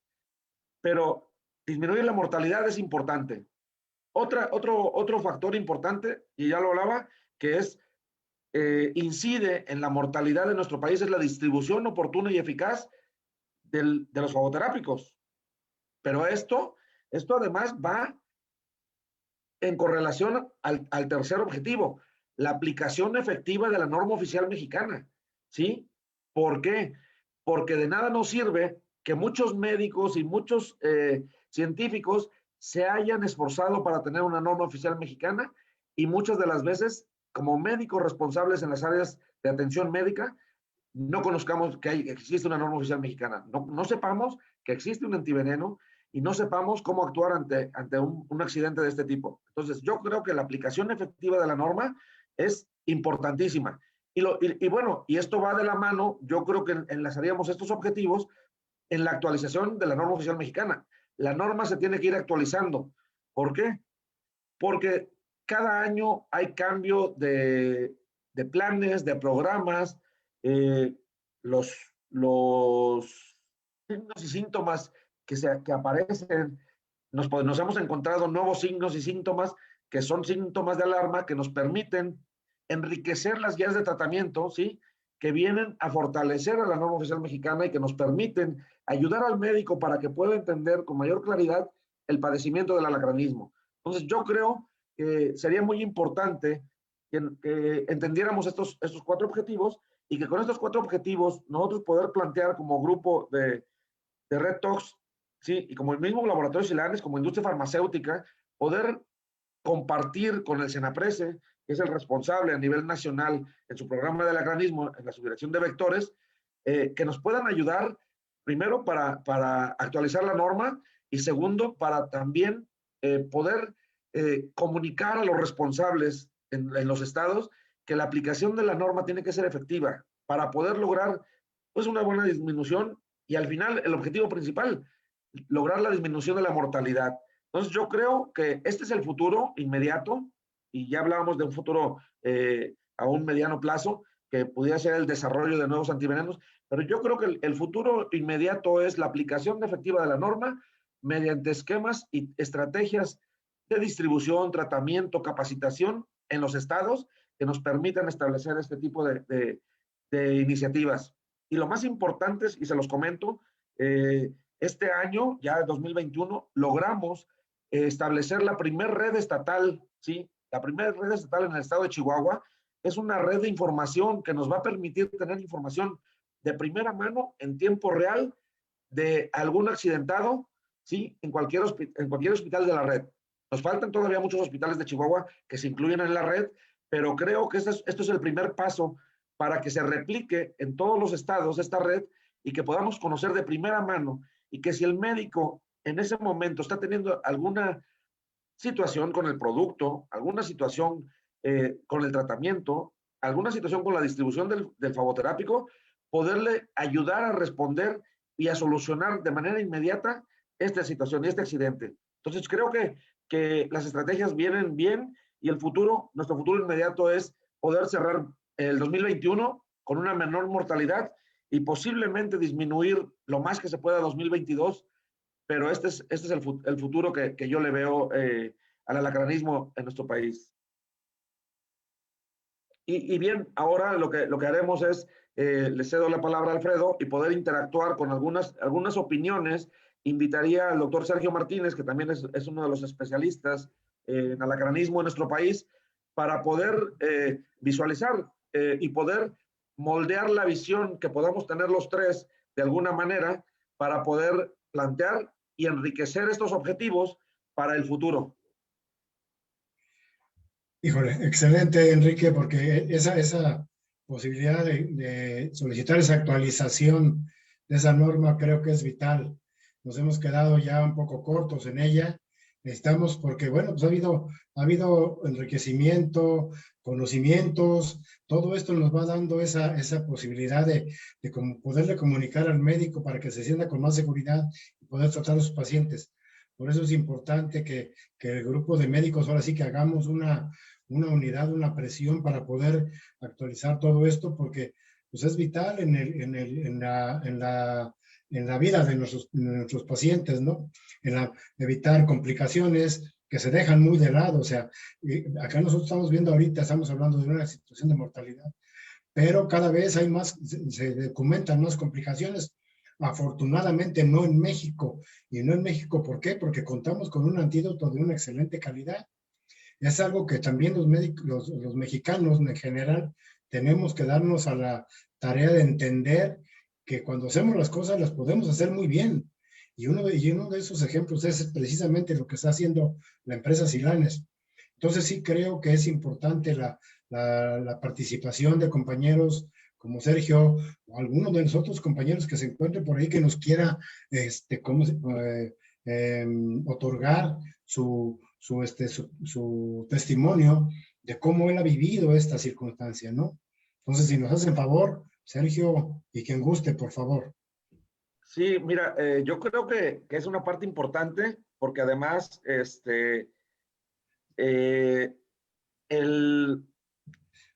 Pero disminuir la mortalidad es importante. Otro factor importante, y ya lo hablaba, que incide en la mortalidad de nuestro país, es la distribución oportuna y eficaz de los flavoterápicos. Pero esto además va en correlación al tercer objetivo, la aplicación efectiva de la norma oficial mexicana, ¿sí? ¿Por qué? Porque de nada nos sirve que muchos médicos y muchos científicos se hayan esforzado para tener una norma oficial mexicana y muchas de las veces, como médicos responsables en las áreas de atención médica, no conozcamos que existe una norma oficial mexicana, no sepamos que existe un antiveneno y no sepamos cómo actuar ante un accidente de este tipo. Entonces, yo creo que la aplicación efectiva de la norma es importantísima. Y bueno, y esto va de la mano, yo creo que enlazaríamos estos objetivos en la actualización de la norma oficial mexicana. La norma se tiene que ir actualizando. ¿Por qué? Porque cada año hay cambio de planes, de programas, los signos y síntomas que aparecen, nos hemos encontrado nuevos signos y síntomas que son síntomas de alarma que nos permiten enriquecer las guías de tratamiento, ¿sí? Que vienen a fortalecer a la norma oficial mexicana y que nos permiten ayudar al médico para que pueda entender con mayor claridad el padecimiento del alacranismo. Entonces, yo creo que sería muy importante que entendiéramos estos 4 objetivos y que con estos 4 objetivos nosotros poder plantear como grupo de Red Talks, ¿sí? Y como el mismo laboratorio Silanes, como industria farmacéutica, poder compartir con el SENAPRESE, que es el responsable a nivel nacional en su programa del alacranismo, en la subdirección de vectores, que nos puedan ayudar, primero, para actualizar la norma y segundo, para también poder comunicar a los responsables en los estados que la aplicación de la norma tiene que ser efectiva para poder lograr pues, una buena disminución y al final el objetivo principal, lograr la disminución de la mortalidad. Entonces yo creo que este es el futuro inmediato y ya hablábamos de un futuro a un mediano plazo que pudiera ser el desarrollo de nuevos antivenenos, pero yo creo que el futuro inmediato es la aplicación efectiva de la norma mediante esquemas y estrategias de distribución, tratamiento, capacitación en los estados que nos permitan establecer este tipo de iniciativas. Y lo más importante, y se los comento, este año, ya 2021, logramos establecer la primera red estatal, ¿sí? La primera red estatal en el estado de Chihuahua. Es una red de información que nos va a permitir tener información de primera mano, en tiempo real, de algún accidentado, ¿sí? En cualquier hospital de la red. Nos faltan todavía muchos hospitales de Chihuahua que se incluyen en la red, pero creo que esto es el primer paso para que se replique en todos los estados esta red y que podamos conocer de primera mano y que si el médico en ese momento está teniendo alguna situación con el producto, alguna situación con el tratamiento, alguna situación con la distribución del favoterápico, poderle ayudar a responder y a solucionar de manera inmediata esta situación y este accidente. Entonces creo que las estrategias vienen bien y nuestro futuro inmediato es poder cerrar el 2021 con una menor mortalidad y posiblemente disminuir lo más que se pueda 2022, pero este es el futuro que yo le veo al alacranismo en nuestro país. Y bien, ahora lo que haremos es, le cedo la palabra a Alfredo y poder interactuar con algunas opiniones. Invitaría al doctor Sergio Martínez, que también es uno de los especialistas en alacranismo en nuestro país, para poder visualizar y poder moldear la visión que podamos tener los tres de alguna manera para poder plantear y enriquecer estos objetivos para el futuro. Híjole, excelente, Enrique, porque esa posibilidad de solicitar esa actualización de esa norma creo que es vital. Nos hemos quedado ya un poco cortos en ella. Necesitamos, porque bueno, pues ha habido enriquecimiento, conocimientos, todo esto nos va dando esa posibilidad de poderle comunicar al médico para que se sienta con más seguridad y poder tratar a sus pacientes. Por eso es importante que el grupo de médicos ahora sí que hagamos una unidad, una presión para poder actualizar todo esto, porque pues es vital en la vida de nuestros pacientes, ¿no? Evitar complicaciones que se dejan muy de lado. O sea, acá nosotros estamos viendo ahorita, estamos hablando de una situación de mortalidad, pero cada vez hay más, se documentan más complicaciones. Afortunadamente no en México. Y no en México, ¿por qué? Porque contamos con un antídoto de una excelente calidad. Es algo que también los mexicanos en general tenemos que darnos a la tarea de entender que cuando hacemos las cosas las podemos hacer muy bien. Y uno de esos ejemplos es precisamente lo que está haciendo la empresa Silanes. Entonces sí creo que es importante la participación de compañeros como Sergio o alguno de los otros compañeros que se encuentren por ahí que nos quiera otorgar su testimonio de cómo él ha vivido esta circunstancia, ¿no? Entonces, si nos hacen favor, Sergio, y quien guste, por favor. Sí, mira, yo creo que es una parte importante porque además el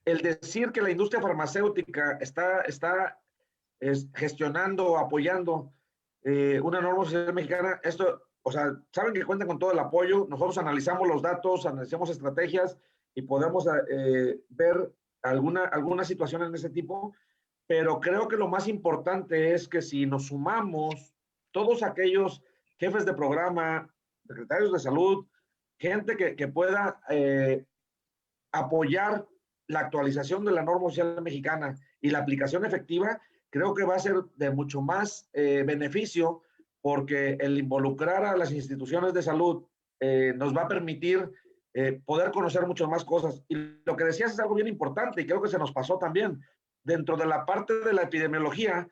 decir que la industria farmacéutica está gestionando o apoyando una norma social mexicana, esto, o sea, saben que cuentan con todo el apoyo, nosotros analizamos los datos, analizamos estrategias y podemos ver alguna situación en ese tipo, pero creo que lo más importante es que si nos sumamos todos aquellos jefes de programa, secretarios de salud, gente que pueda apoyar la actualización de la norma social mexicana y la aplicación efectiva, creo que va a ser de mucho más beneficio porque el involucrar a las instituciones de salud nos va a permitir poder conocer muchas más cosas. Y lo que decías es algo bien importante y creo que se nos pasó también dentro de la parte de la epidemiología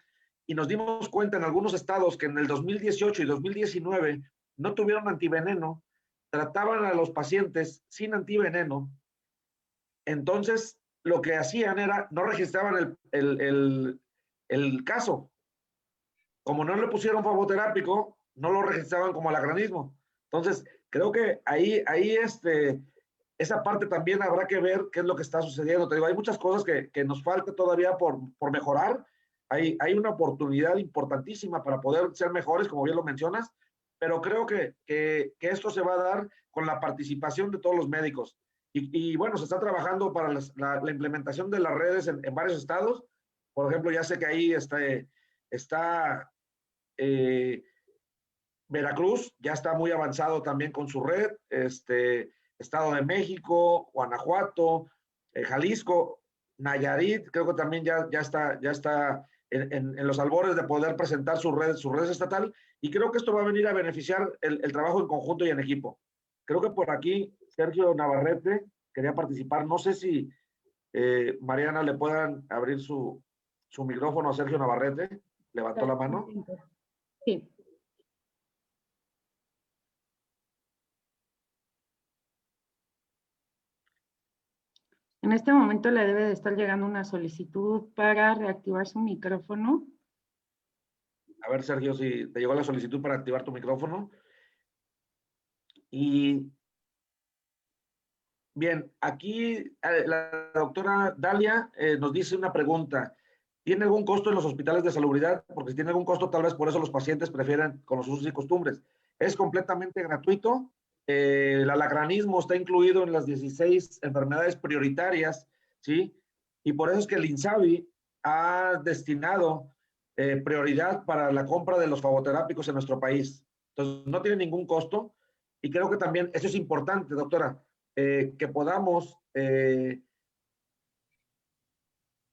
y nos dimos cuenta en algunos estados que en el 2018 y 2019 no tuvieron antiveneno, trataban a los pacientes sin antiveneno. Entonces, lo que hacían era, no registraban el caso. Como no le pusieron flavoterápico, no lo registraban como alacranismo. Entonces, creo que ahí esa parte también habrá que ver qué es lo que está sucediendo. Te digo, hay muchas cosas que nos falta todavía por mejorar. Hay una oportunidad importantísima para poder ser mejores, como bien lo mencionas, pero creo que esto se va a dar con la participación de todos los médicos. Y bueno, se está trabajando para la implementación de las redes en varios estados. Por ejemplo, ya sé que ahí está Veracruz, ya está muy avanzado también con su red, Estado de México, Guanajuato, Jalisco, Nayarit, creo que también ya está en los albores de poder presentar su red estatal, y creo que esto va a venir a beneficiar el trabajo en conjunto y en equipo. Creo que por aquí Sergio Navarrete quería participar. No sé si Mariana le puedan abrir su micrófono a Sergio Navarrete. Levantó la mano. Sí. En este momento le debe de estar llegando una solicitud para reactivar su micrófono. A ver, Sergio, si te llegó la solicitud para activar tu micrófono. Y bien, aquí la doctora Dalia nos dice una pregunta. ¿Tiene algún costo en los hospitales de salubridad? Porque si tiene algún costo, tal vez por eso los pacientes prefieren con los usos y costumbres. Es completamente gratuito. El alacranismo está incluido en las 16 enfermedades prioritarias, ¿sí? Y por eso es que el INSABI ha destinado prioridad para la compra de los flavoterápicos en nuestro país. Entonces, no tiene ningún costo. Y creo que también, eso es importante, doctora, que podamos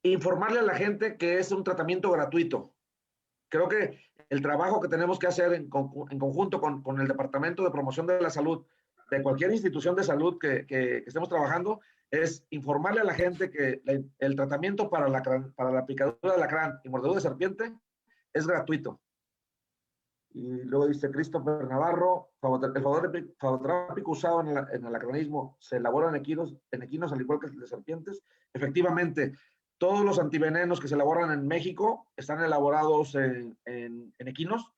informarle a la gente que es un tratamiento gratuito. Creo que el trabajo que tenemos que hacer en conjunto con el Departamento de Promoción de la Salud, de cualquier institución de salud que estemos trabajando, es informarle a la gente que el tratamiento para la picadura de alacrán y mordedura de serpiente es gratuito. Y luego dice Christopher Navarro, el flavoterápico usado en el alacranismo se elabora en equinos al igual que de serpientes. Efectivamente, todos los antivenenos que se elaboran en México están elaborados en equinos.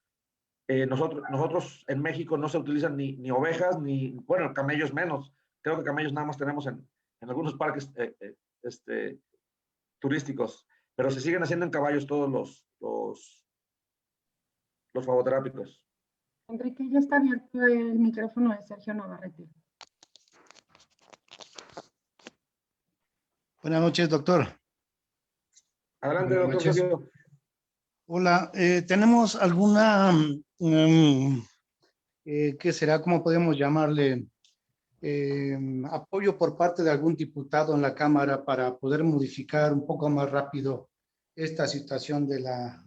Nosotros en México no se utilizan ni ovejas, bueno, camellos menos. Creo que camellos nada más tenemos en algunos parques turísticos, pero se siguen haciendo en caballos todos los flavoterápicos. Enrique, ya está abierto el micrófono de Sergio Navarrete. Buenas noches, doctor. Adelante, doctor Sergio. Hola, ¿tenemos alguna, qué será, cómo podemos llamarle, apoyo por parte de algún diputado en la Cámara para poder modificar un poco más rápido esta situación de la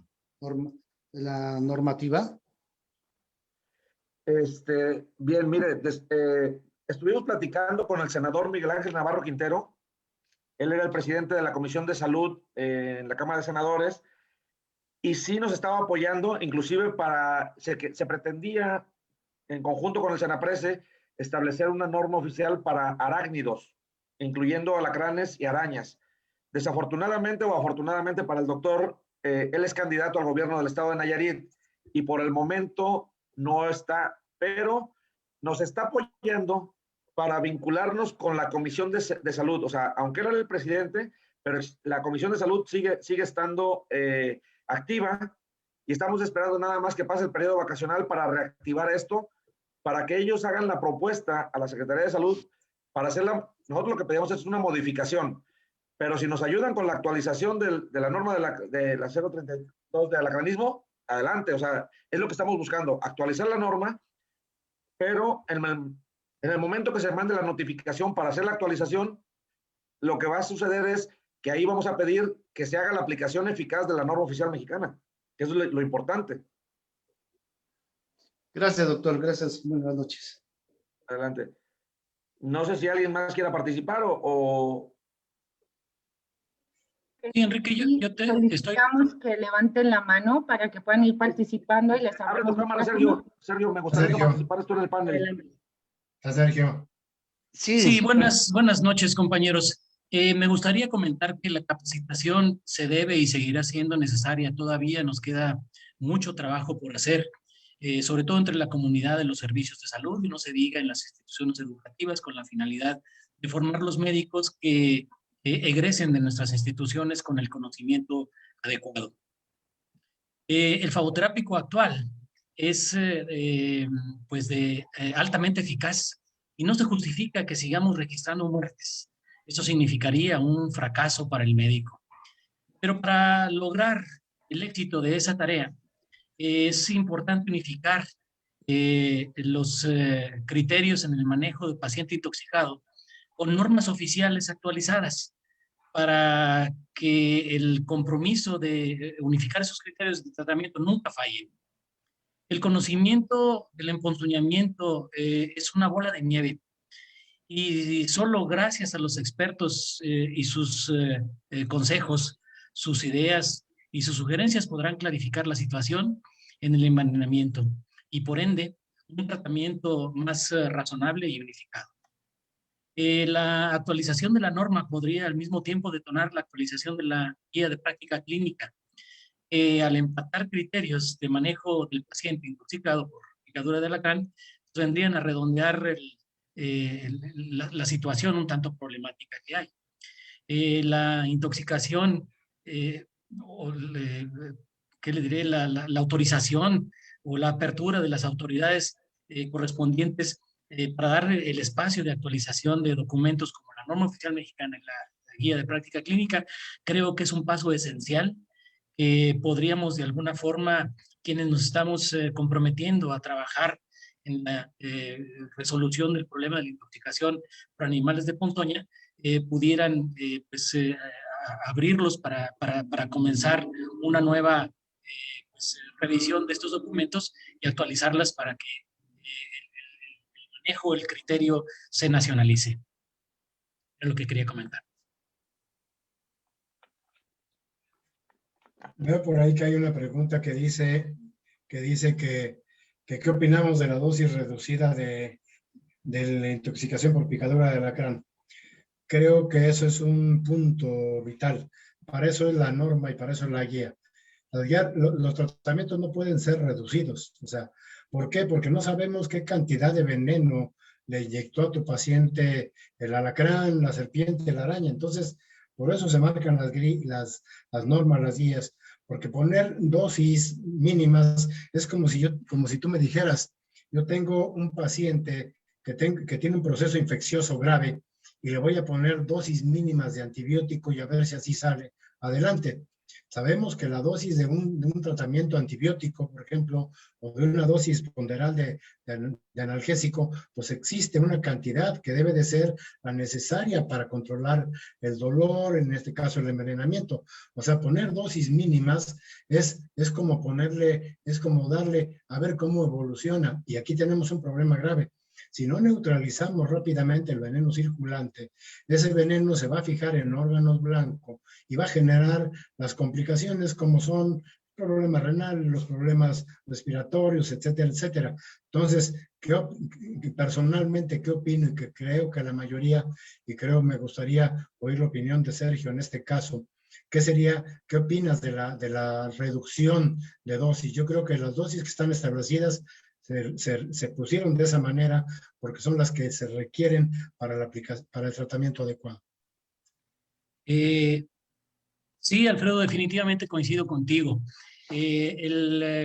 normativa? Bien, mire, estuvimos platicando con el senador Miguel Ángel Navarro Quintero. Él era el presidente de la Comisión de Salud en la Cámara de Senadores y sí nos estaba apoyando, inclusive se pretendía en conjunto con el Senaprece, establecer una norma oficial para arácnidos, incluyendo alacranes y arañas. Desafortunadamente o afortunadamente para el doctor, él es candidato al gobierno del estado de Nayarit y por el momento no está, pero nos está apoyando para vincularnos con la Comisión de Salud. O sea, aunque él era el presidente, pero la Comisión de Salud sigue estando activa y estamos esperando nada más que pase el periodo vacacional para reactivar esto, para que ellos hagan la propuesta a la Secretaría de Salud para hacerla. Nosotros lo que pedimos es una modificación, pero si nos ayudan con la actualización de la norma de la 032 de alacranismo, adelante. O sea, es lo que estamos buscando, actualizar la norma, pero en el momento que se mande la notificación para hacer la actualización, lo que va a suceder es que ahí vamos a pedir que se haga la aplicación eficaz de la norma oficial mexicana, que eso es lo importante. Gracias, doctor. Gracias. Buenas noches. Adelante. No sé si alguien más quiera participar o... Sí, Enrique, yo te estoy... Solicitamos que levanten la mano para que puedan ir participando y les Abre abrimos tu cámara, micrófono. Sergio, me gustaría que Sergio. participaras tú en el panel. Adelante. Sergio. Sí, buenas noches, compañeros. Me gustaría comentar que la capacitación se debe y seguirá siendo necesaria. Todavía nos queda mucho trabajo por hacer, sobre todo entre la comunidad de los servicios de salud, y no se diga en las instituciones educativas, con la finalidad de formar los médicos que egresen de nuestras instituciones con el conocimiento adecuado. El fagoterápico actual es pues altamente eficaz y no se justifica que sigamos registrando muertes. Eso significaría un fracaso para el médico. Pero para lograr el éxito de esa tarea, es importante unificar los criterios en el manejo de paciente intoxicado con normas oficiales actualizadas para que el compromiso de unificar esos criterios de tratamiento nunca falle. El conocimiento del emponzoñamiento es una bola de nieve y solo gracias a los expertos y sus consejos, sus ideas y sus sugerencias podrán clarificar la situación en el envenenamiento y por ende un tratamiento más razonable y unificado. La actualización de la norma podría al mismo tiempo detonar la actualización de la guía de práctica clínica. Al empatar criterios de manejo del paciente intoxicado por picadura de alacrán, vendrían a redondear la situación un tanto problemática que hay. La intoxicación, ¿qué le diré? La autorización o la apertura de las autoridades correspondientes para dar el espacio de actualización de documentos como la norma oficial mexicana y la guía de práctica clínica, creo que es un paso esencial. Podríamos de alguna forma, quienes nos estamos comprometiendo a trabajar en la resolución del problema de la intoxicación por animales de ponzoña, pudieran abrirlos para comenzar una nueva revisión de estos documentos y actualizarlas para que el manejo, el criterio se nacionalice. Es lo que quería comentar. Veo por ahí que hay una pregunta que dice que ¿qué opinamos de la dosis reducida de la intoxicación por picadura de alacrán? Creo que eso es un punto vital. Para eso es la norma y para eso es la guía. Los tratamientos no pueden ser reducidos. O sea, ¿por qué? Porque no sabemos qué cantidad de veneno le inyectó a tu paciente el alacrán, la serpiente, la araña. Entonces, por eso se marcan las normas, las guías. Porque poner dosis mínimas es como si tú me dijeras, yo tengo un paciente que tiene un proceso infeccioso grave y le voy a poner dosis mínimas de antibiótico y a ver si así sale adelante. Sabemos que la dosis de un tratamiento antibiótico, por ejemplo, o de una dosis ponderal de analgésico, pues existe una cantidad que debe de ser la necesaria para controlar el dolor, en este caso el envenenamiento. O sea, poner dosis mínimas es como darle a ver cómo evoluciona. Y aquí tenemos un problema grave. Si no neutralizamos rápidamente el veneno circulante, ese veneno se va a fijar en órganos blancos y va a generar las complicaciones como son problemas renales, los problemas respiratorios, etcétera, etcétera. Entonces, personalmente, ¿qué opino? Y que creo que la mayoría, y creo me gustaría oír la opinión de Sergio en este caso, ¿qué opinas de la reducción de dosis? Yo creo que las dosis que están establecidas se pusieron de esa manera porque son las que se requieren para el tratamiento adecuado. Sí, Alfredo, definitivamente coincido contigo.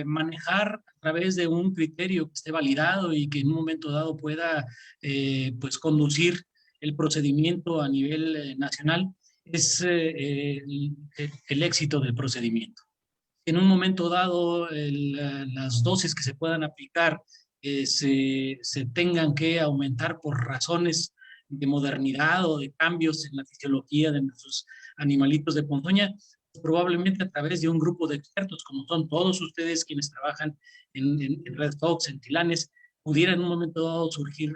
Manejar a través de un criterio que esté validado y que en un momento dado pueda pues conducir el procedimiento a nivel nacional es el éxito del procedimiento. En un momento dado, las dosis que se puedan aplicar se tengan que aumentar por razones de modernidad o de cambios en la fisiología de nuestros animalitos de ponzoña, probablemente a través de un grupo de expertos, como son todos ustedes quienes trabajan en Red Fox, en Tilanes, pudiera en un momento dado surgir,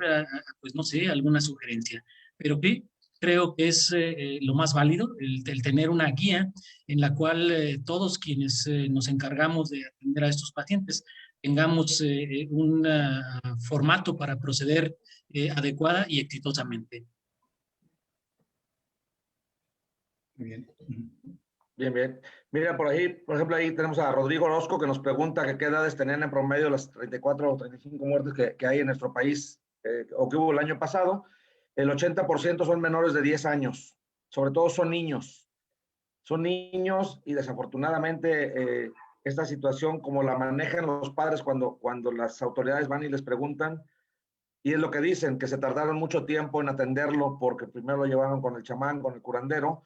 pues no sé, alguna sugerencia. Pero sí, creo que es lo más válido, el tener una guía en la cual todos quienes nos encargamos de atender a estos pacientes tengamos un formato para proceder adecuada y exitosamente. Muy bien. Bien, bien. Mira, por ahí, por ejemplo, ahí tenemos a Rodrigo Orozco que nos pregunta que qué edades tenían en promedio las 34 o 35 muertes que hay en nuestro país o que hubo el año pasado. El 80% son menores de 10 años. Sobre todo son niños. Son niños y desafortunadamente esta situación como la manejan los padres cuando las autoridades van y les preguntan, y es lo que dicen, que se tardaron mucho tiempo en atenderlo porque primero lo llevaron con el chamán, con el curandero,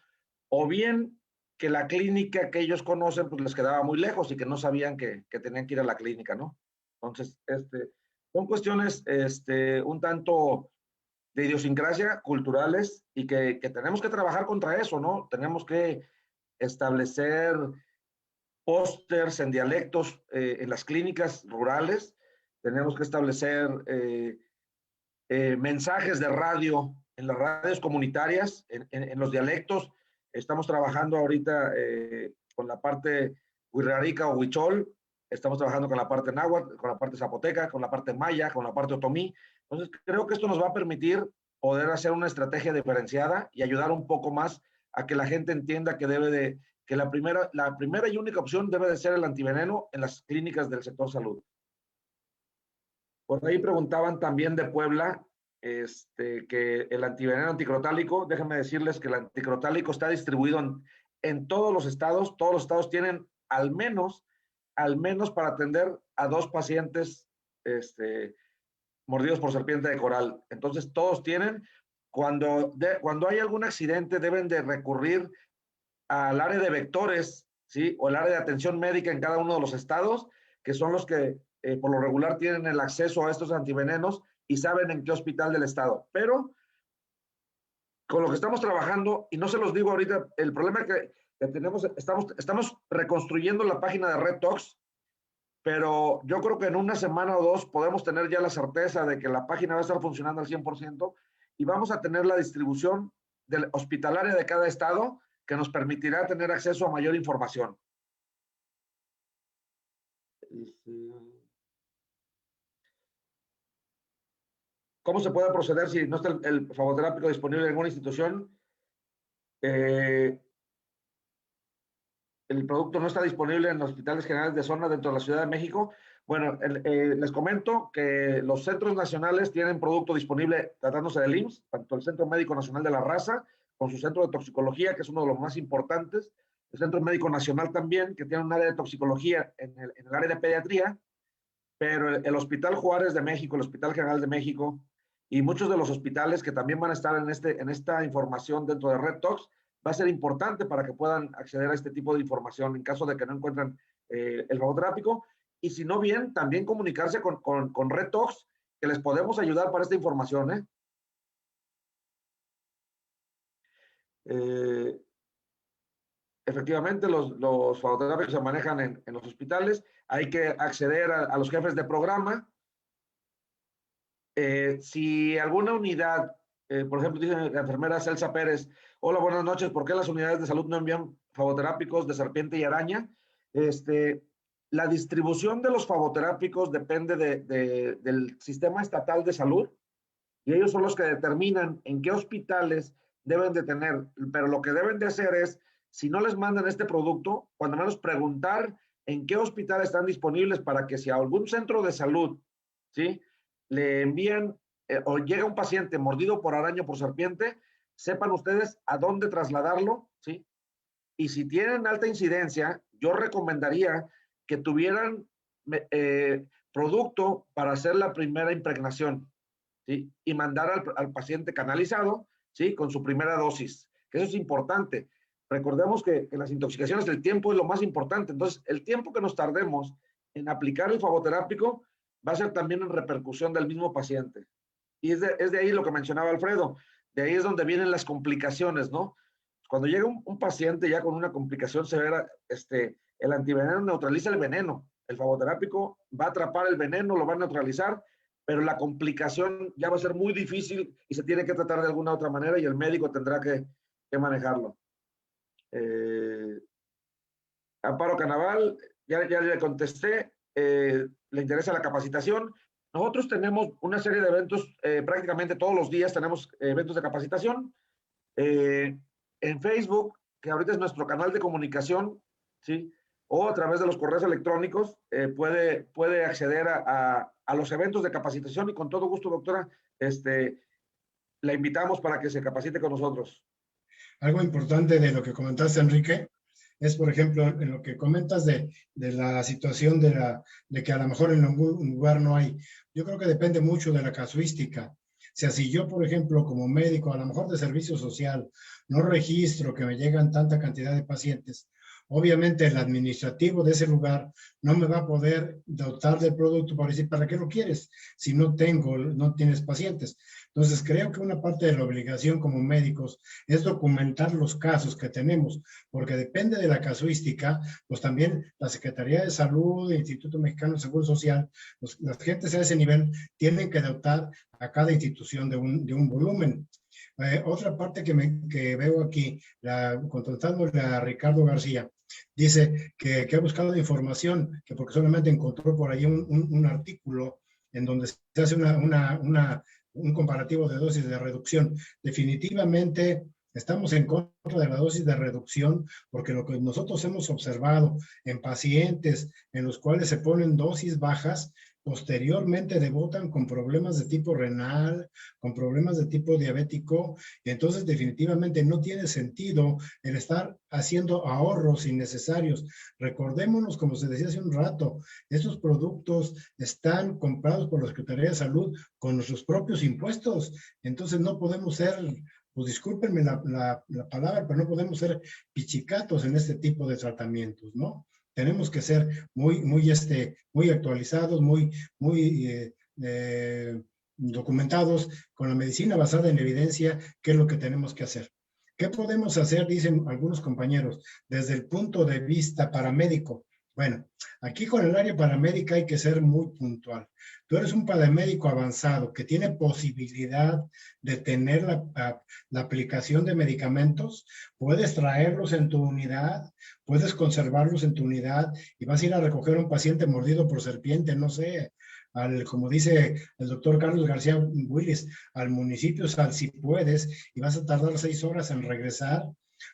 o bien que la clínica que ellos conocen pues les quedaba muy lejos y que no sabían que tenían que ir a la clínica, ¿no? Entonces, son cuestiones un tanto de idiosincrasia culturales y que tenemos que trabajar contra eso, ¿no? Tenemos que establecer pósters en dialectos en las clínicas rurales, tenemos que establecer mensajes de radio en las radios comunitarias, en los dialectos. Estamos trabajando ahorita con la parte huirrárica o huichol, estamos trabajando con la parte náhuatl, con la parte zapoteca, con la parte maya, con la parte otomí. Entonces, creo que esto nos va a permitir poder hacer una estrategia diferenciada y ayudar un poco más a que la gente entienda que la primera y única opción debe de ser el antiveneno en las clínicas del sector salud. Por ahí preguntaban también de Puebla, que el antiveneno anticrotálico, déjenme decirles que el anticrotálico está distribuido en todos los estados tienen al menos para atender a 2 pacientes mordidos por serpiente de coral. Entonces todos tienen, cuando hay algún accidente deben de recurrir al área de vectores, ¿sí? O el área de atención médica en cada uno de los estados, que son los que por lo regular tienen el acceso a estos antivenenos y saben en qué hospital del estado. Pero con lo que estamos trabajando, y no se los digo ahorita, el problema que tenemos, estamos reconstruyendo la página de Red Tox, pero yo creo que en una semana o 2 podemos tener ya la certeza de que la página va a estar funcionando al 100% y vamos a tener la distribución hospitalaria de cada estado que nos permitirá tener acceso a mayor información. ¿Cómo se puede proceder si no está el flavoterápico disponible en alguna institución? El producto no está disponible en los hospitales generales de zona dentro de la Ciudad de México. Bueno, les comento que los centros nacionales tienen producto disponible tratándose del IMSS, tanto el Centro Médico Nacional de la Raza, con su centro de toxicología, que es uno de los más importantes, el Centro Médico Nacional también, que tiene un área de toxicología en el área de pediatría, pero el Hospital Juárez de México, el Hospital General de México, y muchos de los hospitales que también van a estar en esta información dentro de Red Tox, va a ser importante para que puedan acceder a este tipo de información en caso de que no encuentren el flavoterápico. Y si no bien, también comunicarse con Red Tox, que les podemos ayudar para esta información. Efectivamente, los flavoterápicos se manejan en los hospitales. Hay que acceder a los jefes de programa. Si alguna unidad, por ejemplo, dice la enfermera Celsa Pérez, hola, buenas noches, ¿por qué las unidades de salud no envían flavoterápicos de serpiente y araña? La distribución de los flavoterápicos depende del sistema estatal de salud y ellos son los que determinan en qué hospitales deben de tener, pero lo que deben de hacer es, si no les mandan este producto, cuando menos preguntar en qué hospital están disponibles para que si a algún centro de salud, ¿sí?, le envían o llega un paciente mordido por araña o por serpiente, sepan ustedes a dónde trasladarlo, ¿sí? Y si tienen alta incidencia, yo recomendaría que tuvieran producto para hacer la primera impregnación, ¿sí? Y mandar al paciente canalizado, ¿sí?, con su primera dosis, que eso es importante. Recordemos que en las intoxicaciones el tiempo es lo más importante. Entonces, el tiempo que nos tardemos en aplicar el flavoterápico va a ser también en repercusión del mismo paciente. Y es de ahí lo que mencionaba Alfredo. De ahí es donde vienen las complicaciones, ¿no? Cuando llega un paciente ya con una complicación severa, el antiveneno neutraliza el veneno. El flavoterápico va a atrapar el veneno, lo va a neutralizar, pero la complicación ya va a ser muy difícil y se tiene que tratar de alguna otra manera y el médico tendrá que manejarlo. Amparo Canaval, ya le contesté, le interesa la capacitación. Nosotros tenemos una serie de eventos, prácticamente todos los días tenemos eventos de capacitación. En Facebook, que ahorita es nuestro canal de comunicación, ¿sí?, o a través de los correos electrónicos, puede acceder a los eventos de capacitación y con todo gusto, doctora, la invitamos para que se capacite con nosotros. Algo importante de lo que comentaste, Enrique, es, por ejemplo, en lo que comentas de la situación de que a lo mejor en algún lugar no hay. Yo creo que depende mucho de la casuística. O sea, si yo, por ejemplo, como médico, a lo mejor de servicio social, no registro que me llegan tanta cantidad de pacientes, obviamente el administrativo de ese lugar no me va a poder dotar del producto para decir, ¿para qué lo quieres? Si no tienes pacientes. Entonces, creo que una parte de la obligación como médicos es documentar los casos que tenemos, porque depende de la casuística, pues también la Secretaría de Salud, el Instituto Mexicano de Seguro Social, las gentes a ese nivel tienen que dotar a cada institución de un volumen. Otra parte que veo aquí, contestándole a Ricardo García, dice que ha buscado información, que porque solamente encontró por ahí un artículo en donde se hace un comparativo de dosis de reducción. Definitivamente estamos en contra de la dosis de reducción porque lo que nosotros hemos observado en pacientes en los cuales se ponen dosis bajas, posteriormente debutan con problemas de tipo renal, con problemas de tipo diabético, y entonces definitivamente no tiene sentido el estar haciendo ahorros innecesarios. Recordémonos, como se decía hace un rato, estos productos están comprados por la Secretaría de Salud con nuestros propios impuestos, entonces no podemos ser, pues discúlpenme la palabra, pero no podemos ser pichicatos en este tipo de tratamientos, ¿no? Tenemos que ser muy actualizados, muy documentados con la medicina basada en evidencia, qué es lo que tenemos que hacer. ¿Qué podemos hacer? Dicen algunos compañeros, desde el punto de vista paramédico. Bueno, aquí con el área paramédica hay que ser muy puntual. Tú eres un paramédico avanzado que tiene posibilidad de tener la aplicación de medicamentos, puedes traerlos en tu unidad, puedes conservarlos en tu unidad y vas a ir a recoger a un paciente mordido por serpiente, no sé, como dice el doctor Carlos García Willis, al municipio Sal si puedes y vas a tardar 6 horas en regresar.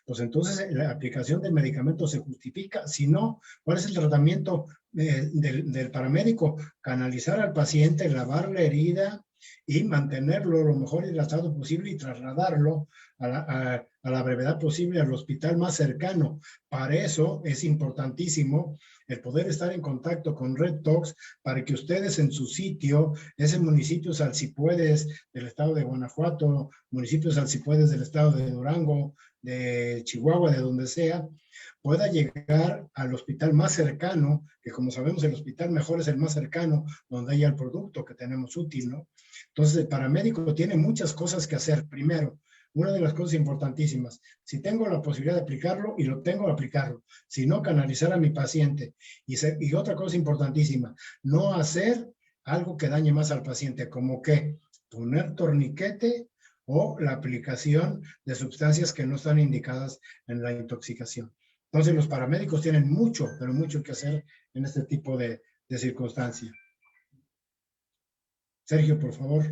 Pues entonces la aplicación del medicamento se justifica. Si no, ¿cuál es el tratamiento del paramédico? Canalizar al paciente, lavar la herida y mantenerlo lo mejor hidratado posible y trasladarlo a la brevedad posible al hospital más cercano. Para eso es importantísimo el poder estar en contacto con RedTox para que ustedes en su sitio, ese municipio Salsipuedes del estado de Guanajuato, municipio Salsipuedes del estado de Durango, de Chihuahua, de donde sea, pueda llegar al hospital más cercano, que como sabemos el hospital mejor es el más cercano, donde haya el producto que tenemos útil, ¿no? Entonces el paramédico tiene muchas cosas que hacer. Primero, una de las cosas importantísimas, si tengo la posibilidad de aplicarlo y lo tengo que aplicarlo, si no, canalizar a mi paciente. Y otra cosa importantísima, no hacer algo que dañe más al paciente, como que poner torniquete o la aplicación de sustancias que no están indicadas en la intoxicación. Entonces los paramédicos tienen mucho, pero mucho que hacer en este tipo de circunstancia. Sergio, por favor.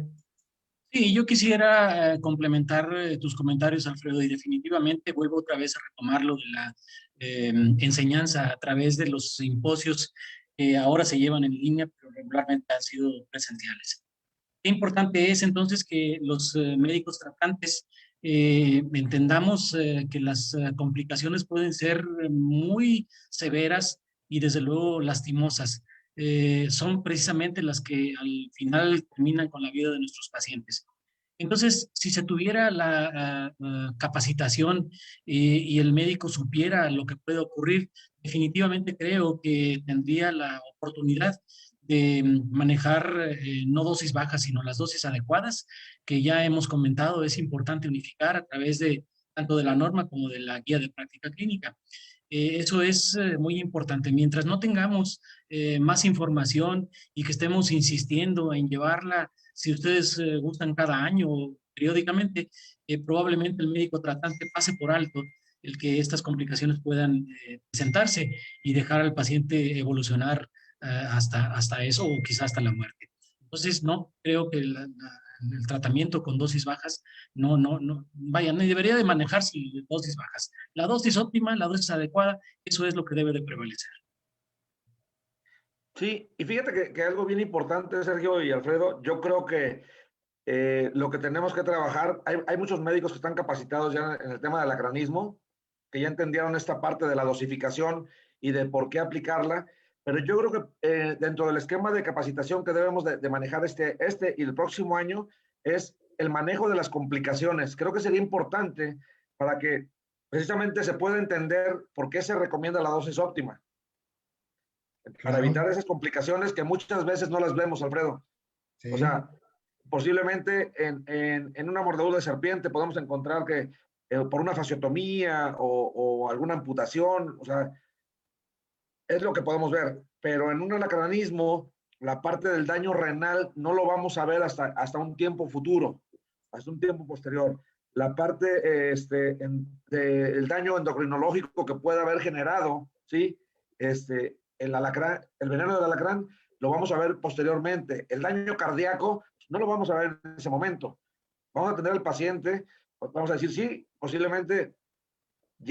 Sí, yo quisiera complementar tus comentarios, Alfredo, y definitivamente vuelvo otra vez a retomar lo de la enseñanza a través de los simposios que ahora se llevan en línea, pero regularmente han sido presenciales. Qué importante es entonces que los médicos tratantes entendamos que las complicaciones pueden ser muy severas y desde luego lastimosas. Son precisamente las que al final terminan con la vida de nuestros pacientes. Entonces, si se tuviera la capacitación y el médico supiera lo que puede ocurrir, definitivamente creo que tendría la oportunidad de manejar no dosis bajas, sino las dosis adecuadas, que ya hemos comentado, es importante unificar a través de tanto de la norma como de la guía de práctica clínica. Eso es muy importante. Mientras no tengamos más información y que estemos insistiendo en llevarla, si ustedes gustan cada año o periódicamente, probablemente el médico tratante pase por alto el que estas complicaciones puedan presentarse y dejar al paciente evolucionar hasta eso o quizás hasta la muerte. Entonces, no, creo que el tratamiento con dosis bajas vaya, no debería de manejarse dosis bajas. La dosis óptima, la dosis adecuada, eso es lo que debe de prevalecer. Sí, y fíjate que algo bien importante, Sergio y Alfredo, yo creo que lo que tenemos que trabajar, hay muchos médicos que están capacitados ya en el tema del acranismo, que ya entendieron esta parte de la dosificación y de por qué aplicarla, pero yo creo que dentro del esquema de capacitación que debemos de manejar este y el próximo año es el manejo de las complicaciones. Creo que sería importante para que precisamente se pueda entender por qué se recomienda la dosis óptima. Para evitar esas complicaciones que muchas veces no las vemos, Alfredo. Sí. O sea, posiblemente en una mordedura de serpiente podemos encontrar que por una fasciotomía o alguna amputación, o sea, es lo que podemos ver, pero en un el la parte del daño renal no lo vamos a ver hasta un tiempo futuro, hasta un tiempo posterior. La parte del daño endocrinológico que puede haber generado, ¿sí? El alacrán, el veneno del alacrán, lo vamos a ver posteriormente. El daño cardíaco no lo vamos a ver en ese momento. Vamos a tener al paciente, vamos a decir, sí, posiblemente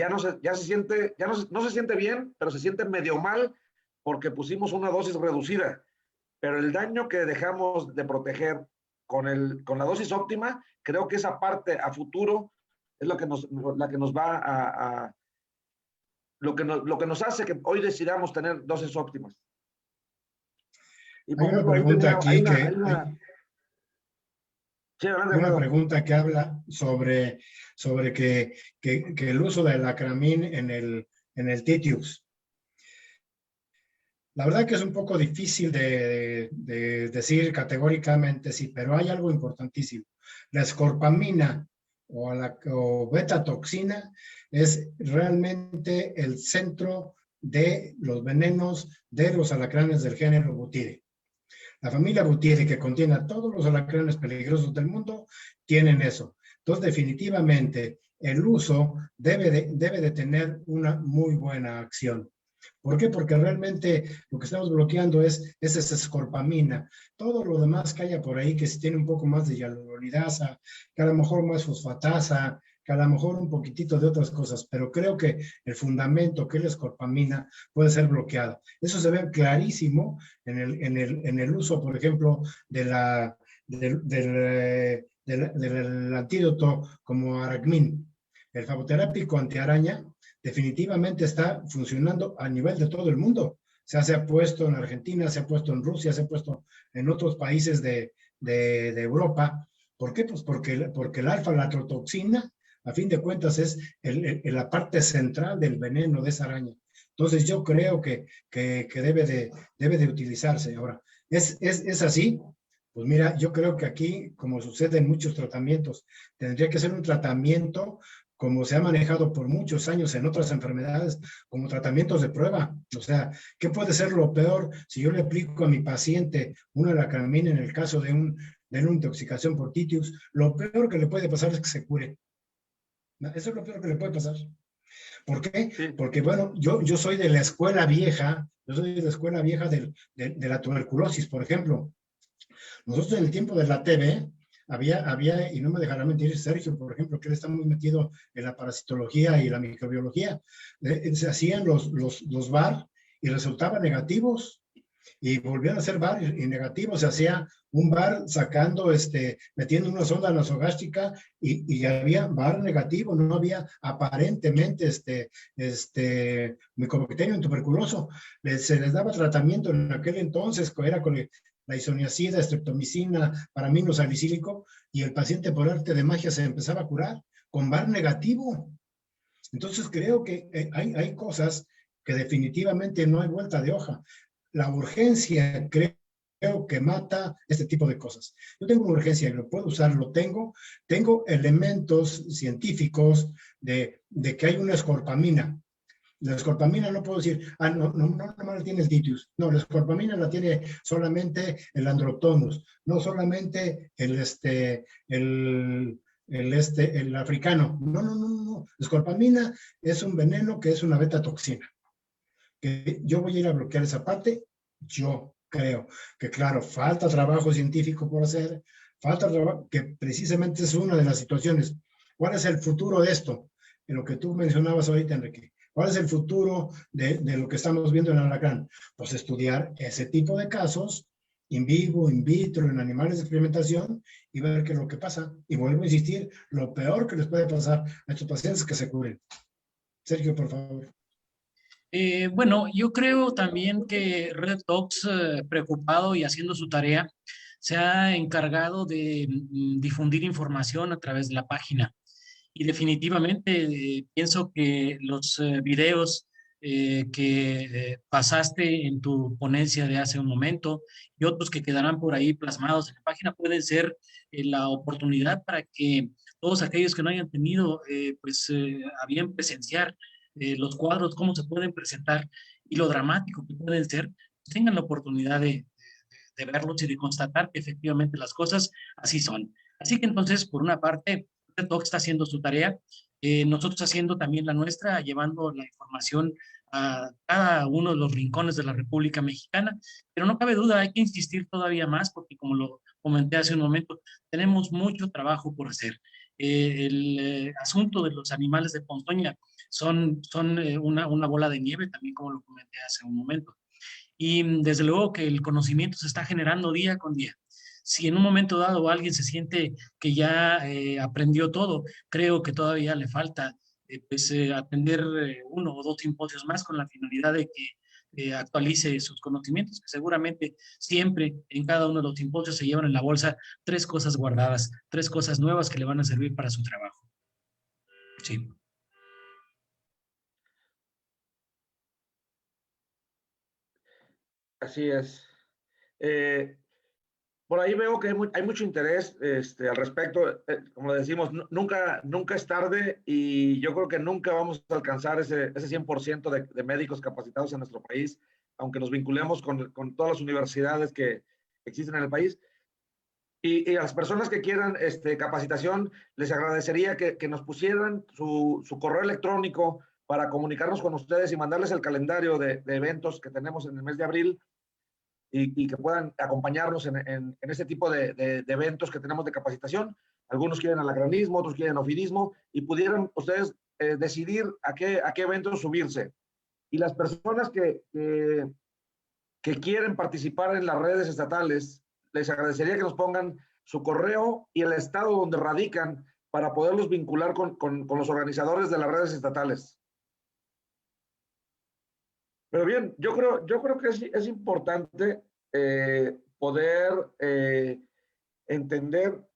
no se siente bien, pero se siente medio mal porque pusimos una dosis reducida. Pero el daño que dejamos de proteger con la dosis óptima, creo que esa parte a futuro es la que nos va a lo que nos hace que hoy decidamos tener dosis óptimas. Y hay una pregunta aquí una pregunta que habla sobre que el uso del acramín en el Titius. La verdad que es un poco difícil de decir categóricamente sí, pero hay algo importantísimo. La escorpamina o beta-toxina es realmente el centro de los venenos de los alacranes del género Butire. La familia Butire, que contiene a todos los alacranes peligrosos del mundo, tienen eso. Entonces, definitivamente, el uso debe de tener una muy buena acción. ¿Por qué? Porque realmente lo que estamos bloqueando es esa escorpamina. Todo lo demás que haya por ahí, que si tiene un poco más de hialuronidasa, que a lo mejor más fosfatasa, que a lo mejor un poquitito de otras cosas, pero creo que el fundamento, que es la escorpamina, puede ser bloqueado. Eso se ve clarísimo en el uso, por ejemplo, del antídoto como Aracmin. El fagoterápico antiaraña definitivamente está funcionando a nivel de todo el mundo. O sea, se ha puesto en Argentina, se ha puesto en Rusia, se ha puesto en otros países de Europa. ¿Por qué? Pues porque el alfa-latrotoxina, a fin de cuentas, es la parte central del veneno de esa araña. Entonces, yo creo que debe de utilizarse. Ahora, ¿es así? Pues mira, yo creo que aquí, como sucede en muchos tratamientos, tendría que ser un tratamiento como se ha manejado por muchos años en otras enfermedades, como tratamientos de prueba. O sea, ¿qué puede ser lo peor si yo le aplico a mi paciente una alacramina en el caso de una intoxicación por Titius? Lo peor que le puede pasar es que se cure. Eso es lo peor que le puede pasar. ¿Por qué? Sí. Porque, bueno, yo soy de la escuela vieja, yo soy de la escuela vieja de la tuberculosis, por ejemplo. Nosotros en el tiempo de la TV había, y no me dejará mentir Sergio, por ejemplo, que él está muy metido en la parasitología y la microbiología, se hacían los VAR y resultaban negativos. Y volvían a hacer VAR y negativos, se hacía un VAR sacando, metiendo una sonda nasogástrica y había VAR negativo, no había aparentemente micobacterio tuberculoso. Se les daba tratamiento en aquel entonces, que era con la isoniazida, streptomicina, paramino salicílico, y el paciente por arte de magia se empezaba a curar con VAR negativo. Entonces creo que hay cosas que definitivamente no hay vuelta de hoja. La urgencia creo que mata este tipo de cosas. Yo tengo una urgencia y lo puedo usar, tengo elementos científicos de que hay una escorpamina. La escorpamina no puedo decir, no la tiene el Titius. No, la escorpamina la tiene solamente el Androctonus, no solamente el africano. No. La escorpamina es un veneno que es una beta toxina. Que yo voy a ir a bloquear esa parte. Yo creo que, claro, falta trabajo científico por hacer, falta trabajo, que precisamente es una de las situaciones. ¿Cuál es el futuro de esto? En lo que tú mencionabas ahorita, Enrique. ¿Cuál es el futuro de lo que estamos viendo en Alacrán? Pues estudiar ese tipo de casos, in vivo, in vitro, en animales de experimentación, y ver qué es lo que pasa. Y vuelvo a insistir, lo peor que les puede pasar a estos pacientes es que se curen. Sergio, por favor. Bueno, yo creo también que RedTox, preocupado y haciendo su tarea, se ha encargado de difundir información a través de la página. Y definitivamente pienso que los videos que pasaste en tu ponencia de hace un momento y otros que quedarán por ahí plasmados en la página pueden ser la oportunidad para que todos aquellos que no hayan tenido a bien presenciar los cuadros, cómo se pueden presentar y lo dramático que pueden ser, pues tengan la oportunidad de verlos y de constatar que efectivamente las cosas así son. Así que entonces, por una parte, RedTox está haciendo su tarea, nosotros haciendo también la nuestra, llevando la información a cada uno de los rincones de la República Mexicana, pero no cabe duda, hay que insistir todavía más porque como lo comenté hace un momento, tenemos mucho trabajo por hacer. El asunto de los animales de ponzoña son una bola de nieve, también como lo comenté hace un momento. Y desde luego que el conocimiento se está generando día con día. Si en un momento dado alguien se siente que ya aprendió todo, creo que todavía le falta atender uno o dos simposios más con la finalidad de que actualice sus conocimientos, que seguramente siempre en cada uno de los simposios se llevan en la bolsa 3 cosas guardadas, 3 cosas nuevas que le van a servir para su trabajo. Sí. Así es. Por ahí veo que hay mucho interés al respecto. Como decimos, nunca es tarde y yo creo que nunca vamos a alcanzar ese 100% de médicos capacitados en nuestro país, aunque nos vinculemos con todas las universidades que existen en el país. Y a las personas que quieran capacitación, les agradecería que nos pusieran su correo electrónico para comunicarnos con ustedes y mandarles el calendario de eventos que tenemos en el mes de abril y que puedan acompañarnos en este tipo de eventos que tenemos de capacitación. Algunos quieren alacranismo, otros quieren ofidismo y pudieran ustedes decidir a qué eventos subirse. Y las personas que quieren participar en las redes estatales, les agradecería que nos pongan su correo y el estado donde radican para poderlos vincular con los organizadores de las redes estatales. Pero bien, yo creo que es importante poder entender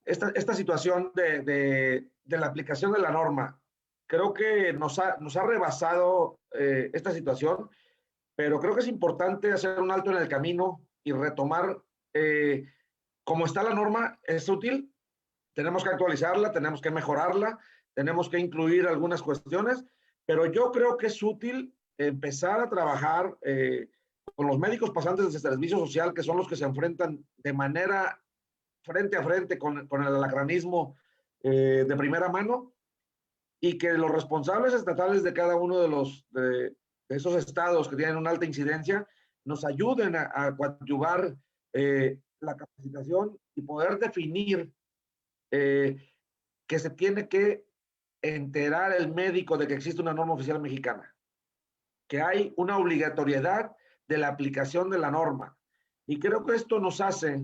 esta situación de la aplicación de la norma. Creo que nos ha rebasado esta situación, pero creo que es importante hacer un alto en el camino y retomar cómo está la norma. Es útil, tenemos que actualizarla, tenemos que mejorarla, tenemos que incluir algunas cuestiones, pero yo creo que es útil empezar a trabajar con los médicos pasantes del servicio social, que son los que se enfrentan de manera frente a frente con el alacranismo de primera mano, y que los responsables estatales de cada uno de esos estados que tienen una alta incidencia nos ayuden a coadyuvar la capacitación y poder definir que se tiene que enterar el médico de que existe una norma oficial mexicana, que hay una obligatoriedad de la aplicación de la norma. Y creo que esto nos hace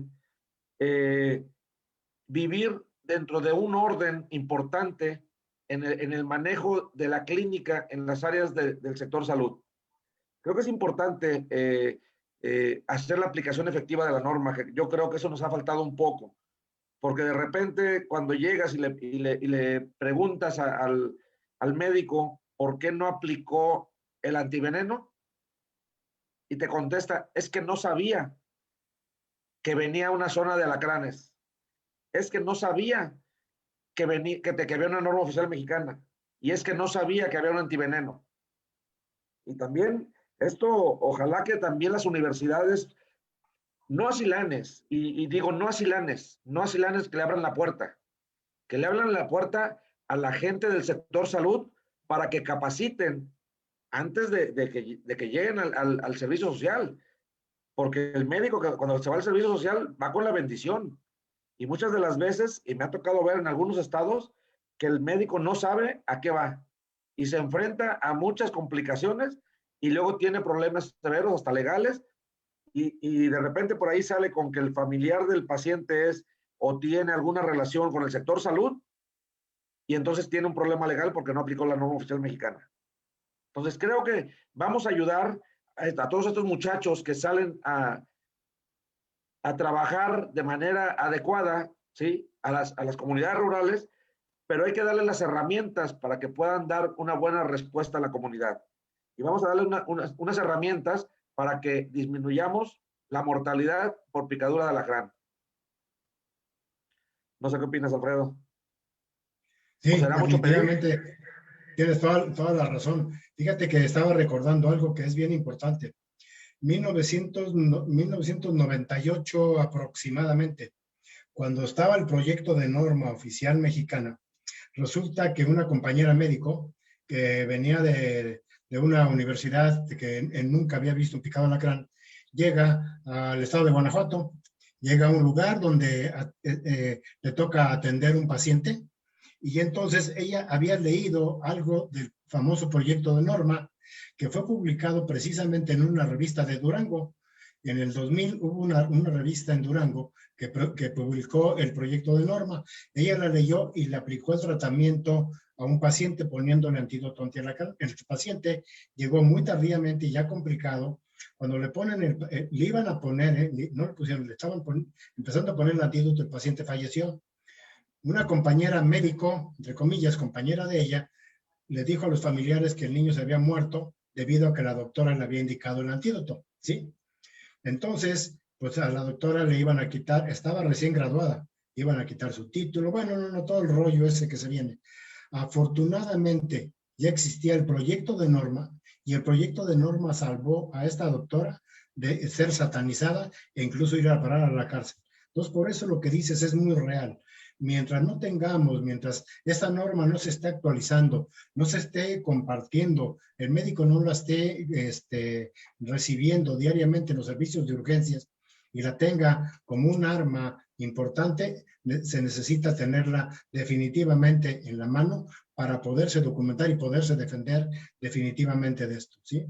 vivir dentro de un orden importante en el manejo de la clínica en las áreas del sector salud. Creo que es importante hacer la aplicación efectiva de la norma, que yo creo que eso nos ha faltado un poco, porque de repente cuando llegas y le preguntas al médico por qué no aplicó el antiveneno, y te contesta, es que no sabía que venía una zona de alacranes, es que no sabía que había una norma oficial mexicana, y es que no sabía que había un antiveneno. Y también esto, ojalá que también las universidades, no asilanes, y digo no asilanes que le abran la puerta, que le abran la puerta a la gente del sector salud para que capaciten antes de que lleguen al servicio social, porque el médico cuando se va al servicio social va con la bendición, y muchas de las veces, y me ha tocado ver en algunos estados, que el médico no sabe a qué va, y se enfrenta a muchas complicaciones, y luego tiene problemas severos, hasta legales, y de repente por ahí sale con que el familiar del paciente es o tiene alguna relación con el sector salud, y entonces tiene un problema legal porque no aplicó la norma oficial mexicana. Entonces creo que vamos a ayudar a todos estos muchachos que salen a trabajar de manera adecuada, ¿sí? a las comunidades rurales, pero hay que darles las herramientas para que puedan dar una buena respuesta a la comunidad. Y vamos a darle unas herramientas para que disminuyamos la mortalidad por picadura de alacrán. No sé qué opinas, Alfredo. Sí, definitivamente tienes toda la razón. Fíjate que estaba recordando algo que es bien importante. 1998 aproximadamente, cuando estaba el proyecto de norma oficial mexicana, resulta que una compañera médico que venía de una universidad que nunca había visto un picado alacrán, llega al estado de Guanajuato, llega a un lugar donde le toca atender un paciente, y entonces ella había leído algo del famoso proyecto de norma que fue publicado precisamente en una revista de Durango. En el 2000 hubo una revista en Durango que publicó el proyecto de norma. Ella la leyó y le aplicó el tratamiento a un paciente poniéndole antídoto antialacrán. El paciente llegó muy tardíamente y ya complicado. Cuando le ponen le iban a poner, no le pusieron, le estaban empezando a poner el antídoto, el paciente falleció. Una compañera médico, entre comillas, compañera de ella, le dijo a los familiares que el niño se había muerto debido a que la doctora le había indicado el antídoto, ¿sí? Entonces, pues a la doctora le iban a quitar, estaba recién graduada, iban a quitar su título, bueno, no, todo el rollo ese que se viene. Afortunadamente, ya existía el proyecto de norma, y el proyecto de norma salvó a esta doctora de ser satanizada e incluso ir a parar a la cárcel. Entonces, por eso lo que dices es muy real. Mientras no tengamos, mientras esta norma no se esté actualizando, no se esté compartiendo, el médico no la esté recibiendo diariamente en los servicios de urgencias y la tenga como un arma importante, se necesita tenerla definitivamente en la mano para poderse documentar y poderse defender definitivamente de esto, ¿sí?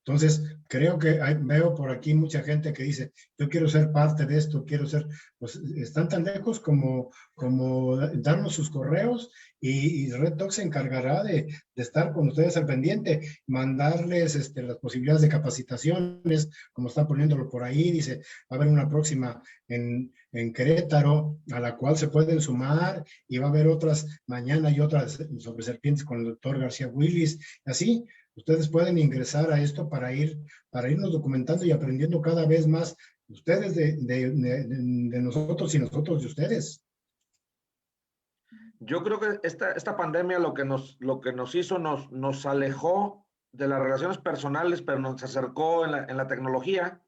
Entonces, creo que veo por aquí mucha gente que dice, yo quiero ser parte de esto, quiero ser, pues están tan lejos como darnos sus correos y RedTox se encargará de estar con ustedes al pendiente, mandarles las posibilidades de capacitaciones, como está poniéndolo por ahí, dice, va a haber una próxima en Querétaro, a la cual se pueden sumar, y va a haber otras mañana y otras sobre serpientes con el doctor García Willis, así. Ustedes pueden ingresar a esto para irnos documentando y aprendiendo cada vez más, ustedes de nosotros y nosotros de ustedes. Yo creo que esta pandemia lo que nos hizo, nos alejó de las relaciones personales, pero nos acercó en la tecnología,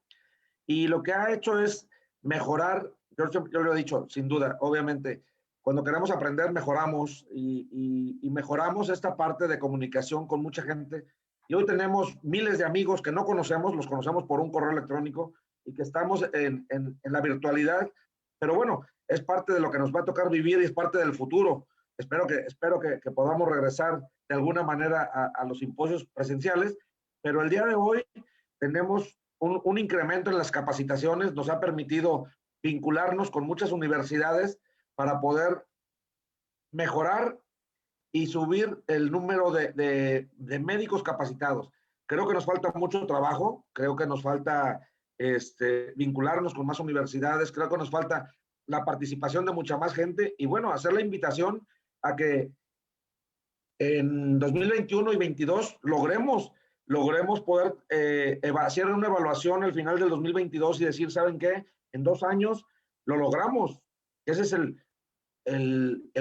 y lo que ha hecho es mejorar, yo lo he dicho, sin duda, obviamente, cuando queremos aprender, mejoramos y mejoramos esta parte de comunicación con mucha gente. Y hoy tenemos miles de amigos que no conocemos, los conocemos por un correo electrónico y que estamos en la virtualidad. Pero bueno, es parte de lo que nos va a tocar vivir y es parte del futuro. Espero que podamos regresar de alguna manera a los simposios presenciales, pero el día de hoy tenemos un incremento en las capacitaciones, nos ha permitido vincularnos con muchas universidades para poder mejorar y subir el número de médicos capacitados. Creo que nos falta mucho trabajo, creo que nos falta vincularnos con más universidades, creo que nos falta la participación de mucha más gente y bueno, hacer la invitación a que en 2021 y 2022 logremos poder hacer una evaluación al final del 2022 y decir, ¿saben qué? En 2 años lo logramos. Ese es el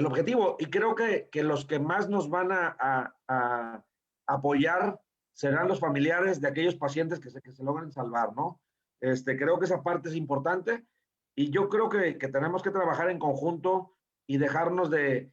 objetivo. Y creo que los que más nos van a apoyar serán los familiares de aquellos pacientes que se logren salvar, ¿no? Creo que esa parte es importante y yo creo que tenemos que trabajar en conjunto y dejarnos de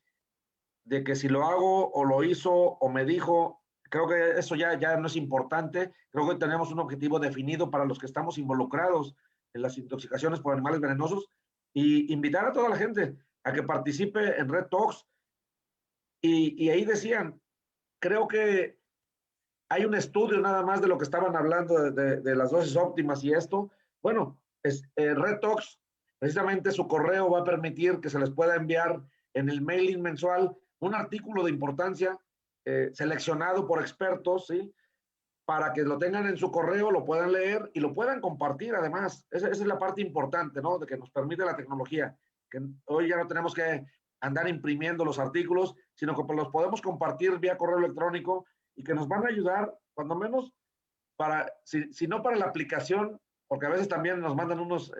que si lo hago o lo hizo o me dijo, creo que eso ya no es importante. Creo que tenemos un objetivo definido para los que estamos involucrados en las intoxicaciones por animales venenosos y invitar a toda la gente a que participe en Red Talks. Y ahí decían, creo que hay un estudio nada más de lo que estaban hablando de las dosis óptimas y esto. Bueno, Red Talks, precisamente su correo va a permitir que se les pueda enviar en el mailing mensual un artículo de importancia seleccionado por expertos, ¿sí? Para que lo tengan en su correo, lo puedan leer y lo puedan compartir además. Esa es la parte importante, ¿no? De que nos permite la tecnología, que hoy ya no tenemos que andar imprimiendo los artículos, sino que los podemos compartir vía correo electrónico y que nos van a ayudar, cuando menos, para, si no para la aplicación, porque a veces también nos mandan unos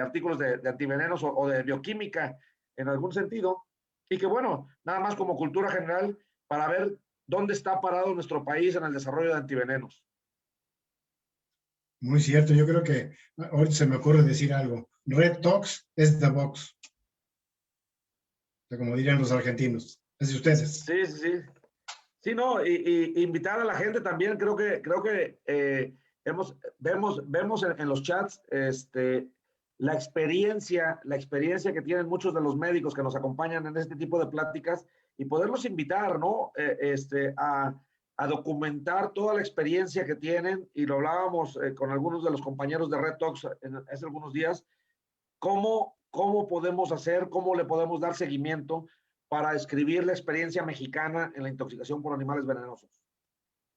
artículos de antivenenos o de bioquímica en algún sentido, y que bueno, nada más como cultura general, para ver dónde está parado nuestro país en el desarrollo de antivenenos. Muy cierto, yo creo que ahorita se me ocurre decir algo. Red Talks es the box. O sea, como dirían los argentinos. Es de ustedes. Sí. Sí, no, y invitar a la gente también, creo que vemos en los chats la experiencia que tienen muchos de los médicos que nos acompañan en este tipo de pláticas y poderlos invitar, ¿no? A documentar toda la experiencia que tienen, y lo hablábamos con algunos de los compañeros de Red Talks hace algunos días, cómo podemos hacer, cómo le podemos dar seguimiento para escribir la experiencia mexicana en la intoxicación por animales venenosos.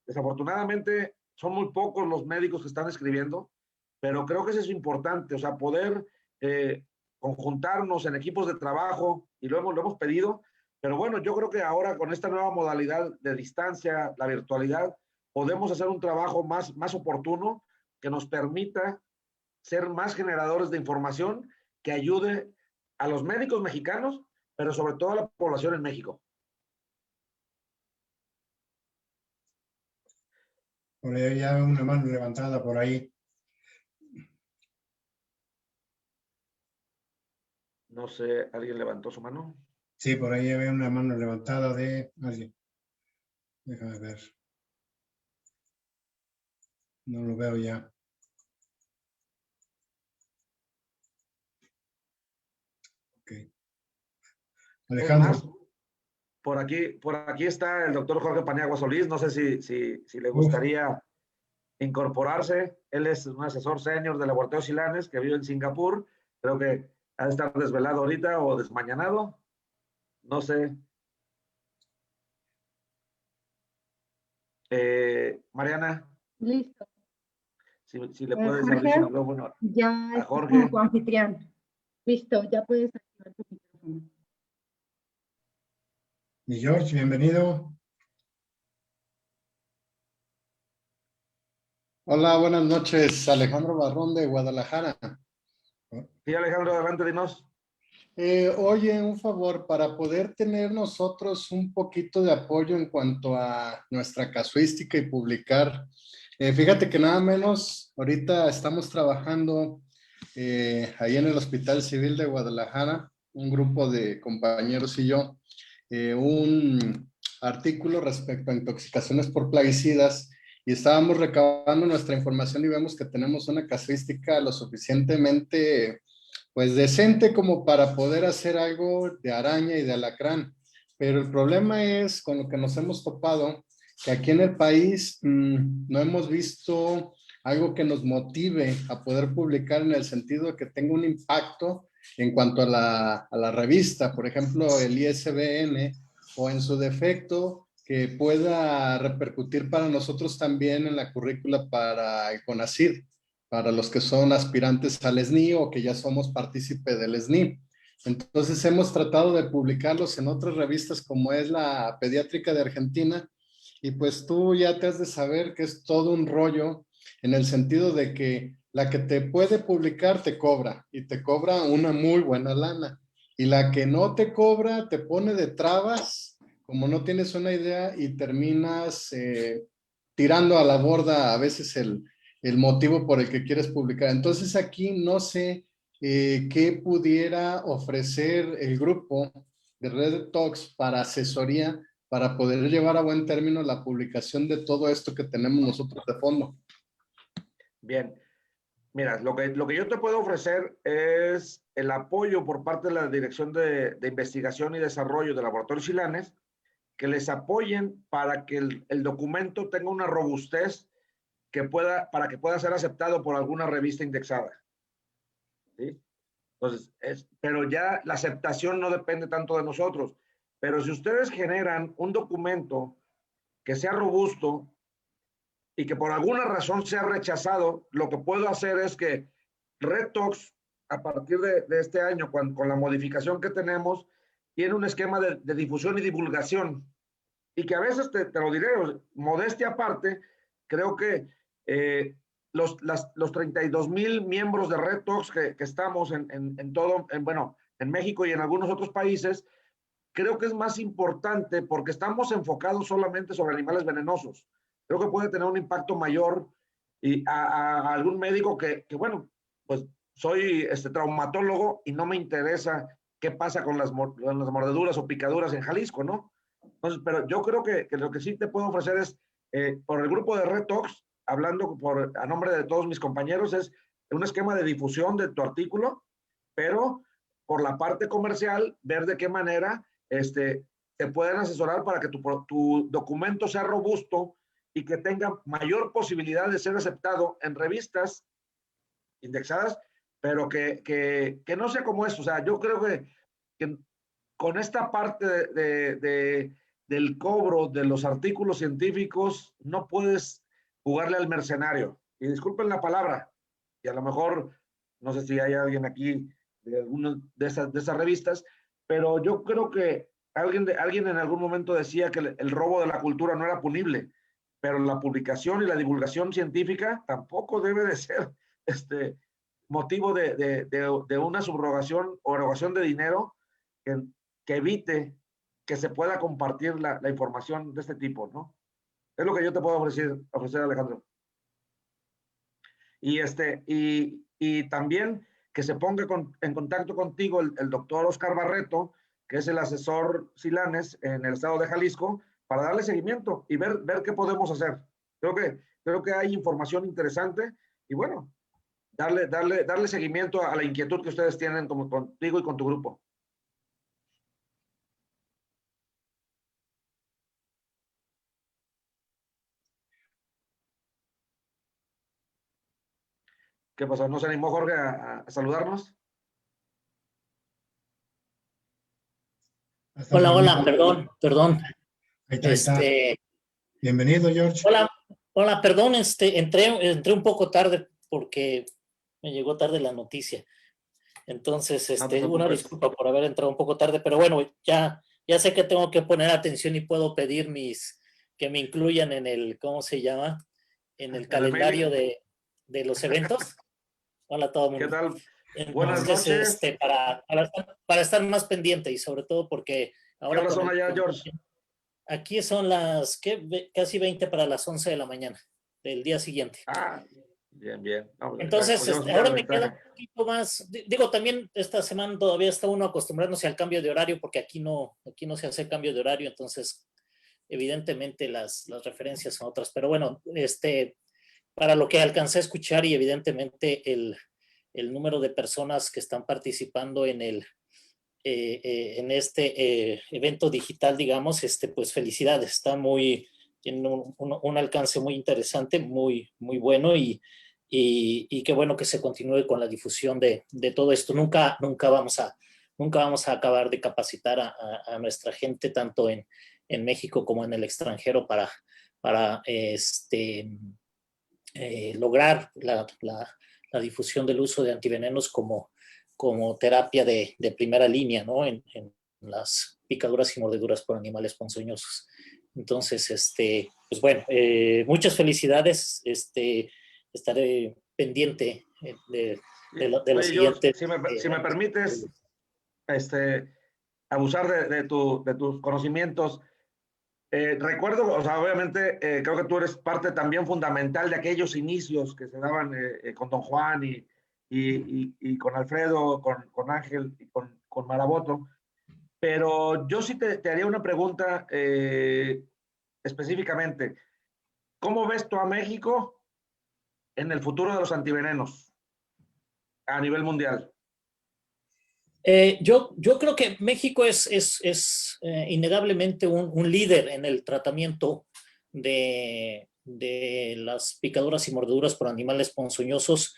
Desafortunadamente, son muy pocos los médicos que están escribiendo, pero creo que eso es importante, o sea, poder conjuntarnos en equipos de trabajo, y lo hemos pedido, pero bueno, yo creo que ahora con esta nueva modalidad de distancia, la virtualidad, podemos hacer un trabajo más oportuno que nos permita ser más generadores de información que ayude a los médicos mexicanos, pero sobre todo a la población en México. Por ahí ya una mano levantada por ahí. No sé, ¿alguien levantó su mano? Sí, por ahí había una mano levantada de alguien. Déjame ver. No lo veo ya. Ok. Alejandro. Es más, por aquí está el doctor Jorge Paniagua Solís. No sé si le gustaría incorporarse. Él es un asesor senior del laboratorio Silanes que vive en Singapur. Creo que ha de estar desvelado ahorita o desmañanado. No sé. Mariana. Listo. Si le puedes abrir su micrófono. Ya a Jorge. como anfitrión. Listo, ya puedes activar tu micrófono. Y George, bienvenido. Hola, buenas noches. Alejandro Barrón de Guadalajara. Sí, Alejandro, adelante, dinos. Oye, un favor, para poder tener nosotros un poquito de apoyo en cuanto a nuestra casuística y publicar, fíjate que nada menos, ahorita estamos trabajando ahí en el Hospital Civil de Guadalajara un grupo de compañeros y yo, un artículo respecto a intoxicaciones por plaguicidas y estábamos recabando nuestra información y vemos que tenemos una casuística lo suficientemente pues decente como para poder hacer algo de araña y de alacrán. Pero el problema es con lo que nos hemos topado, que aquí en el país no hemos visto algo que nos motive a poder publicar en el sentido de que tenga un impacto en cuanto a la revista, por ejemplo, el ISBN, o en su defecto, que pueda repercutir para nosotros también en la currícula para el CONACYT, para los que son aspirantes al SNI o que ya somos partícipe del SNI. Entonces hemos tratado de publicarlos en otras revistas como es la Pediátrica de Argentina, y pues tú ya te has de saber que es todo un rollo en el sentido de que la que te puede publicar te cobra y te cobra una muy buena lana, y la que no te cobra te pone de trabas como no tienes una idea y terminas tirando a la borda a veces el motivo por el que quieres publicar. Entonces aquí no sé qué pudiera ofrecer el grupo de Red Talks para asesoría para poder llevar a buen término la publicación de todo esto que tenemos nosotros de fondo. Bien, mira, lo que yo te puedo ofrecer es el apoyo por parte de la Dirección de Investigación y Desarrollo de Laboratorios Silanes, que les apoyen para que el documento tenga una robustez para que pueda ser aceptado por alguna revista indexada. ¿Sí? Entonces, pero ya la aceptación no depende tanto de nosotros. Pero si ustedes generan un documento que sea robusto y que por alguna razón sea rechazado, lo que puedo hacer es que Red Talks, a partir de este año, con la modificación que tenemos, tiene un esquema de difusión y divulgación. Y que a veces, te lo diré, modestia aparte, creo que los 32,000 miembros de Red Talks que estamos en todo, bueno, en México y en algunos otros países, creo que es más importante porque estamos enfocados solamente sobre animales venenosos. Creo que puede tener un impacto mayor y a algún médico que, bueno, pues soy traumatólogo y no me interesa qué pasa con las mordeduras o picaduras en Jalisco, ¿no? Entonces, pero yo creo que lo que sí te puedo ofrecer es, por el grupo de Red Talks, hablando a nombre de todos mis compañeros, es un esquema de difusión de tu artículo, pero por la parte comercial, ver de qué manera te pueden asesorar para que tu documento sea robusto y que tenga mayor posibilidad de ser aceptado en revistas indexadas, pero que no sea como eso. O sea, yo creo que con esta parte del cobro de los artículos científicos, no puedes jugarle al mercenario. Y disculpen la palabra, y a lo mejor, no sé si hay alguien aquí de alguna de esas revistas, pero yo creo que alguien en algún momento decía que el robo de la cultura no era punible, pero la publicación y la divulgación científica tampoco debe de ser motivo de una subrogación o erogación de dinero que evite que se pueda compartir la información de este tipo, ¿no? Es lo que yo te puedo ofrecer, Alejandro. Y también que se ponga en contacto contigo el doctor Oscar Barreto, que es el asesor Silanes en el estado de Jalisco, para darle seguimiento y ver qué podemos hacer. Creo que hay información interesante y bueno, darle seguimiento a la inquietud que ustedes tienen contigo y con tu grupo. ¿Qué pasó? ¿No se animó Jorge a saludarnos? Hola, perdón. Ahí está. Bienvenido, George. Hola, perdón, entré un poco tarde porque me llegó tarde la noticia. Entonces, una disculpa por haber entrado un poco tarde, pero bueno, ya sé que tengo que poner atención y puedo pedir que me incluyan en el, ¿cómo se llama? En el calendario de los eventos. Hola a todo el mundo. ¿Qué tal? Entonces, Buenas noches. Para estar más pendiente y sobre todo porque ahora... ¿Qué hora son allá, George? Aquí son casi 20 para las 11 de la mañana del día siguiente. Ah, Bien, bien. No, Entonces, pues, ahora me queda un poquito más, digo, también esta semana todavía está uno acostumbrándose al cambio de horario, porque aquí no se hace cambio de horario, entonces evidentemente las referencias son otras, pero bueno, para lo que alcancé a escuchar y evidentemente el número de personas que están participando en este evento digital, digamos, pues felicidades, tiene un alcance muy interesante, muy bueno y qué bueno que se continúe con la difusión de todo esto. Nunca vamos a acabar de capacitar a nuestra gente, tanto en México como en el extranjero, para lograr la difusión del uso de antivenenos como terapia de primera línea, ¿no? En las picaduras y mordeduras por animales ponzoñosos. Entonces, pues bueno, muchas felicidades. Estaré pendiente de los siguientes. Si me permites, abusar de tus conocimientos. Recuerdo, o sea, obviamente, creo que tú eres parte también fundamental de aquellos inicios que se daban con Don Juan y con Alfredo, con Ángel y con Maraboto. Pero yo sí te haría una pregunta específicamente. ¿Cómo ves tú a México en el futuro de los antivenenos a nivel mundial? Yo creo que México es innegablemente un líder en el tratamiento de las picaduras y mordeduras por animales ponzoñosos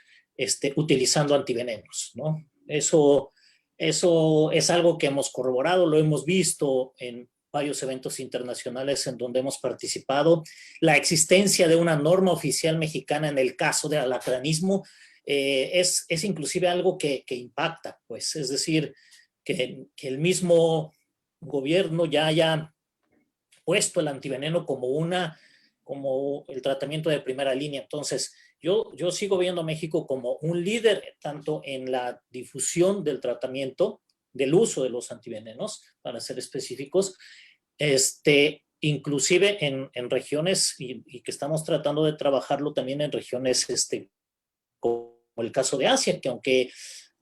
utilizando antivenenos, ¿no? Eso es algo que hemos corroborado, lo hemos visto en varios eventos internacionales en donde hemos participado. La existencia de una norma oficial mexicana en el caso de alacranismo es inclusive algo que impacta, pues, es decir, que el mismo gobierno ya haya puesto el antiveneno como el tratamiento de primera línea. Entonces, yo sigo viendo a México como un líder tanto en la difusión del tratamiento, del uso de los antivenenos, para ser específicos, inclusive en regiones, y que estamos tratando de trabajarlo también en regiones como el caso de Asia, que aunque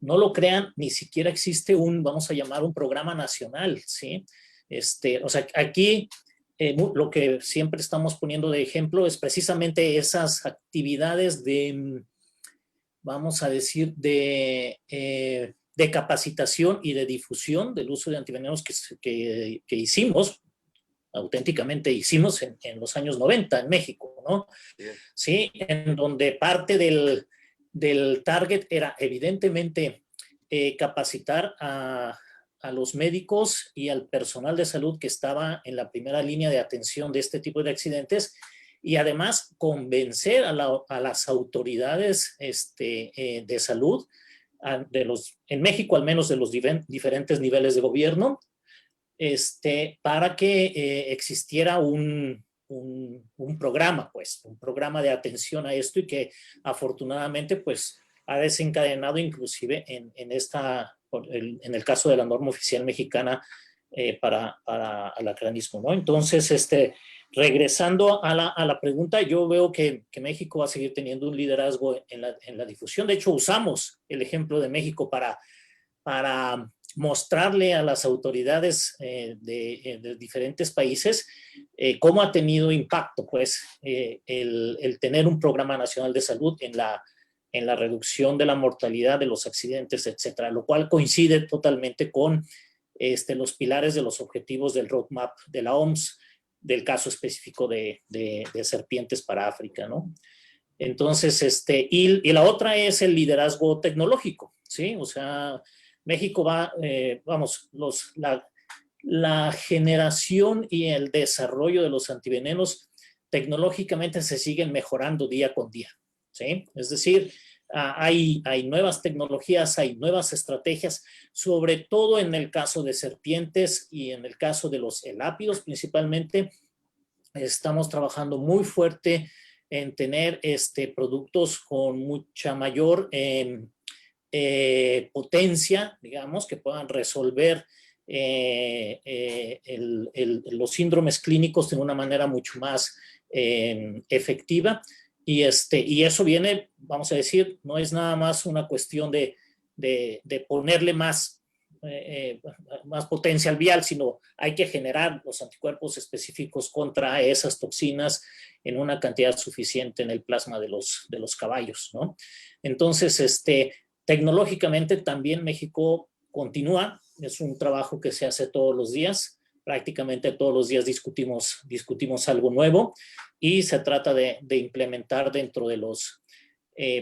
no lo crean, ni siquiera existe vamos a llamar un programa nacional, ¿sí? O sea, aquí lo que siempre estamos poniendo de ejemplo es precisamente esas actividades vamos a decir, de capacitación y de difusión del uso de antivenenos que hicimos, auténticamente hicimos en los años 90 en México, ¿no? Sí, en donde parte del target era evidentemente capacitar a los médicos y al personal de salud que estaba en la primera línea de atención de este tipo de accidentes, y además convencer a las autoridades de salud, en México al menos de los diferentes niveles de gobierno, para que existiera un programa, pues, un programa de atención a esto, y que afortunadamente, pues, ha desencadenado inclusive en el caso de la norma oficial mexicana para alacranismo, ¿no? Entonces, regresando a la pregunta, yo veo que México va a seguir teniendo un liderazgo en la difusión. De hecho, usamos el ejemplo de México para mostrarle a las autoridades de diferentes países cómo ha tenido impacto, pues, el tener un programa nacional de salud en la reducción de la mortalidad de los accidentes, etcétera, lo cual coincide totalmente con los pilares de los objetivos del roadmap de la OMS, del caso específico de serpientes para África, ¿no? Entonces, y la otra es el liderazgo tecnológico, ¿sí? O sea, México la generación y el desarrollo de los antivenenos tecnológicamente se siguen mejorando día con día, ¿sí? Es decir, hay nuevas tecnologías, hay nuevas estrategias, sobre todo en el caso de serpientes y en el caso de los elápidos principalmente. Estamos trabajando muy fuerte en tener productos con mucha mayor potencia, digamos, que puedan resolver los síndromes clínicos de una manera mucho más efectiva. Y eso viene, vamos a decir, no es nada más una cuestión de ponerle más potencia al vial, sino hay que generar los anticuerpos específicos contra esas toxinas en una cantidad suficiente en el plasma de los caballos, ¿no? Entonces, tecnológicamente también México continúa, es un trabajo que se hace todos los días, prácticamente todos los días discutimos algo nuevo y se trata de implementar dentro de los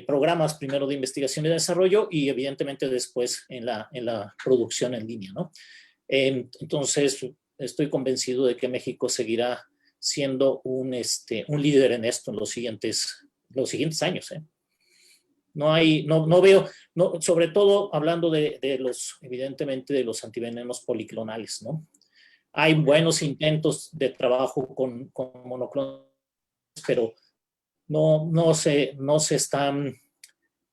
programas primero de investigación y desarrollo y evidentemente después en la producción en línea, ¿no? Entonces, estoy convencido de que México seguirá siendo un líder en esto en los siguientes años, ¿eh? No veo, sobre todo hablando evidentemente de los antivenenos policlonales, ¿no? Hay buenos intentos de trabajo con monoclonales, pero no se están,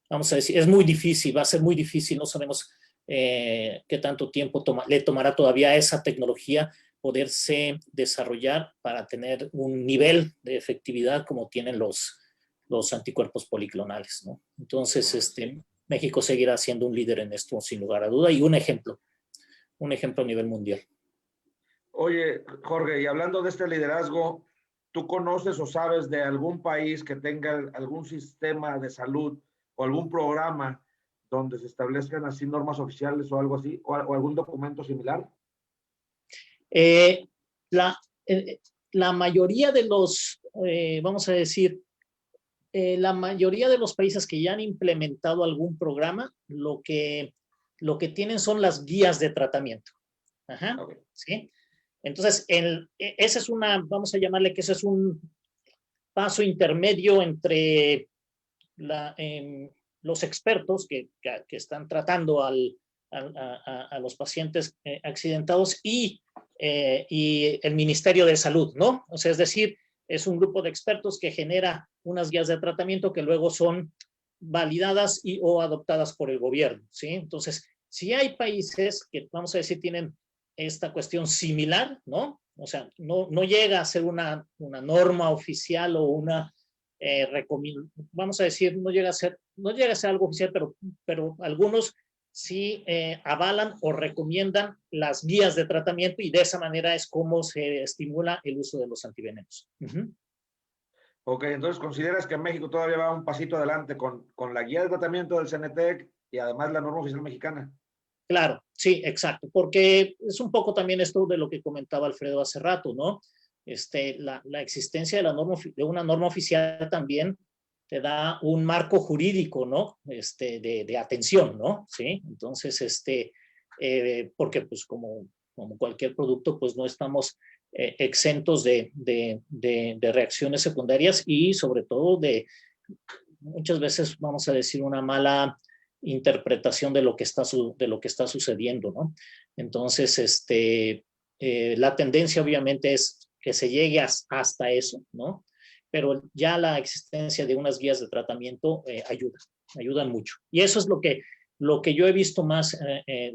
vamos a decir, es muy difícil, va a ser muy difícil, no sabemos qué tanto tiempo le tomará todavía a esa tecnología poderse desarrollar para tener un nivel de efectividad como tienen los anticuerpos policlonales, ¿no? Entonces, México seguirá siendo un líder en esto, sin lugar a duda, y un ejemplo a nivel mundial. Oye, Jorge, y hablando de este liderazgo, ¿tú conoces o sabes de algún país que tenga algún sistema de salud o algún programa donde se establezcan así normas oficiales o algo así, o algún documento similar? La mayoría de los, vamos a decir, la mayoría de los países que ya han implementado algún programa, lo que tienen son las guías de tratamiento. Ajá, okay. ¿Sí? Entonces, esa es vamos a llamarle que ese es un paso intermedio entre los expertos que están tratando a los pacientes accidentados y el Ministerio de Salud, ¿no? O sea, es decir, es un grupo de expertos que genera unas guías de tratamiento que luego son validadas o adoptadas por el gobierno, ¿sí? Entonces, si hay países que, vamos a decir, tienen esta cuestión similar, ¿no? O sea, no llega a ser una norma oficial o una vamos a decir, no llega a ser algo oficial, pero algunos sí avalan o recomiendan las guías de tratamiento y de esa manera es como se estimula el uso de los antivenenos. Ok, entonces consideras que México todavía va un pasito adelante con la guía de tratamiento del CENETEC y además la norma oficial mexicana. Claro, sí, exacto, porque es un poco también esto de lo que comentaba Alfredo hace rato, ¿no? La existencia de una norma oficial también te da un marco jurídico, ¿no? De atención, ¿no? Sí, entonces, porque pues como cualquier producto, pues no estamos exentos de reacciones secundarias y sobre todo de muchas veces, vamos a decir, una mala interpretación de lo que está sucediendo, ¿no? Entonces, la tendencia obviamente es que se llegue hasta eso, ¿no? Pero ya la existencia de unas guías de tratamiento ayudan mucho. Y eso es lo que yo he visto más,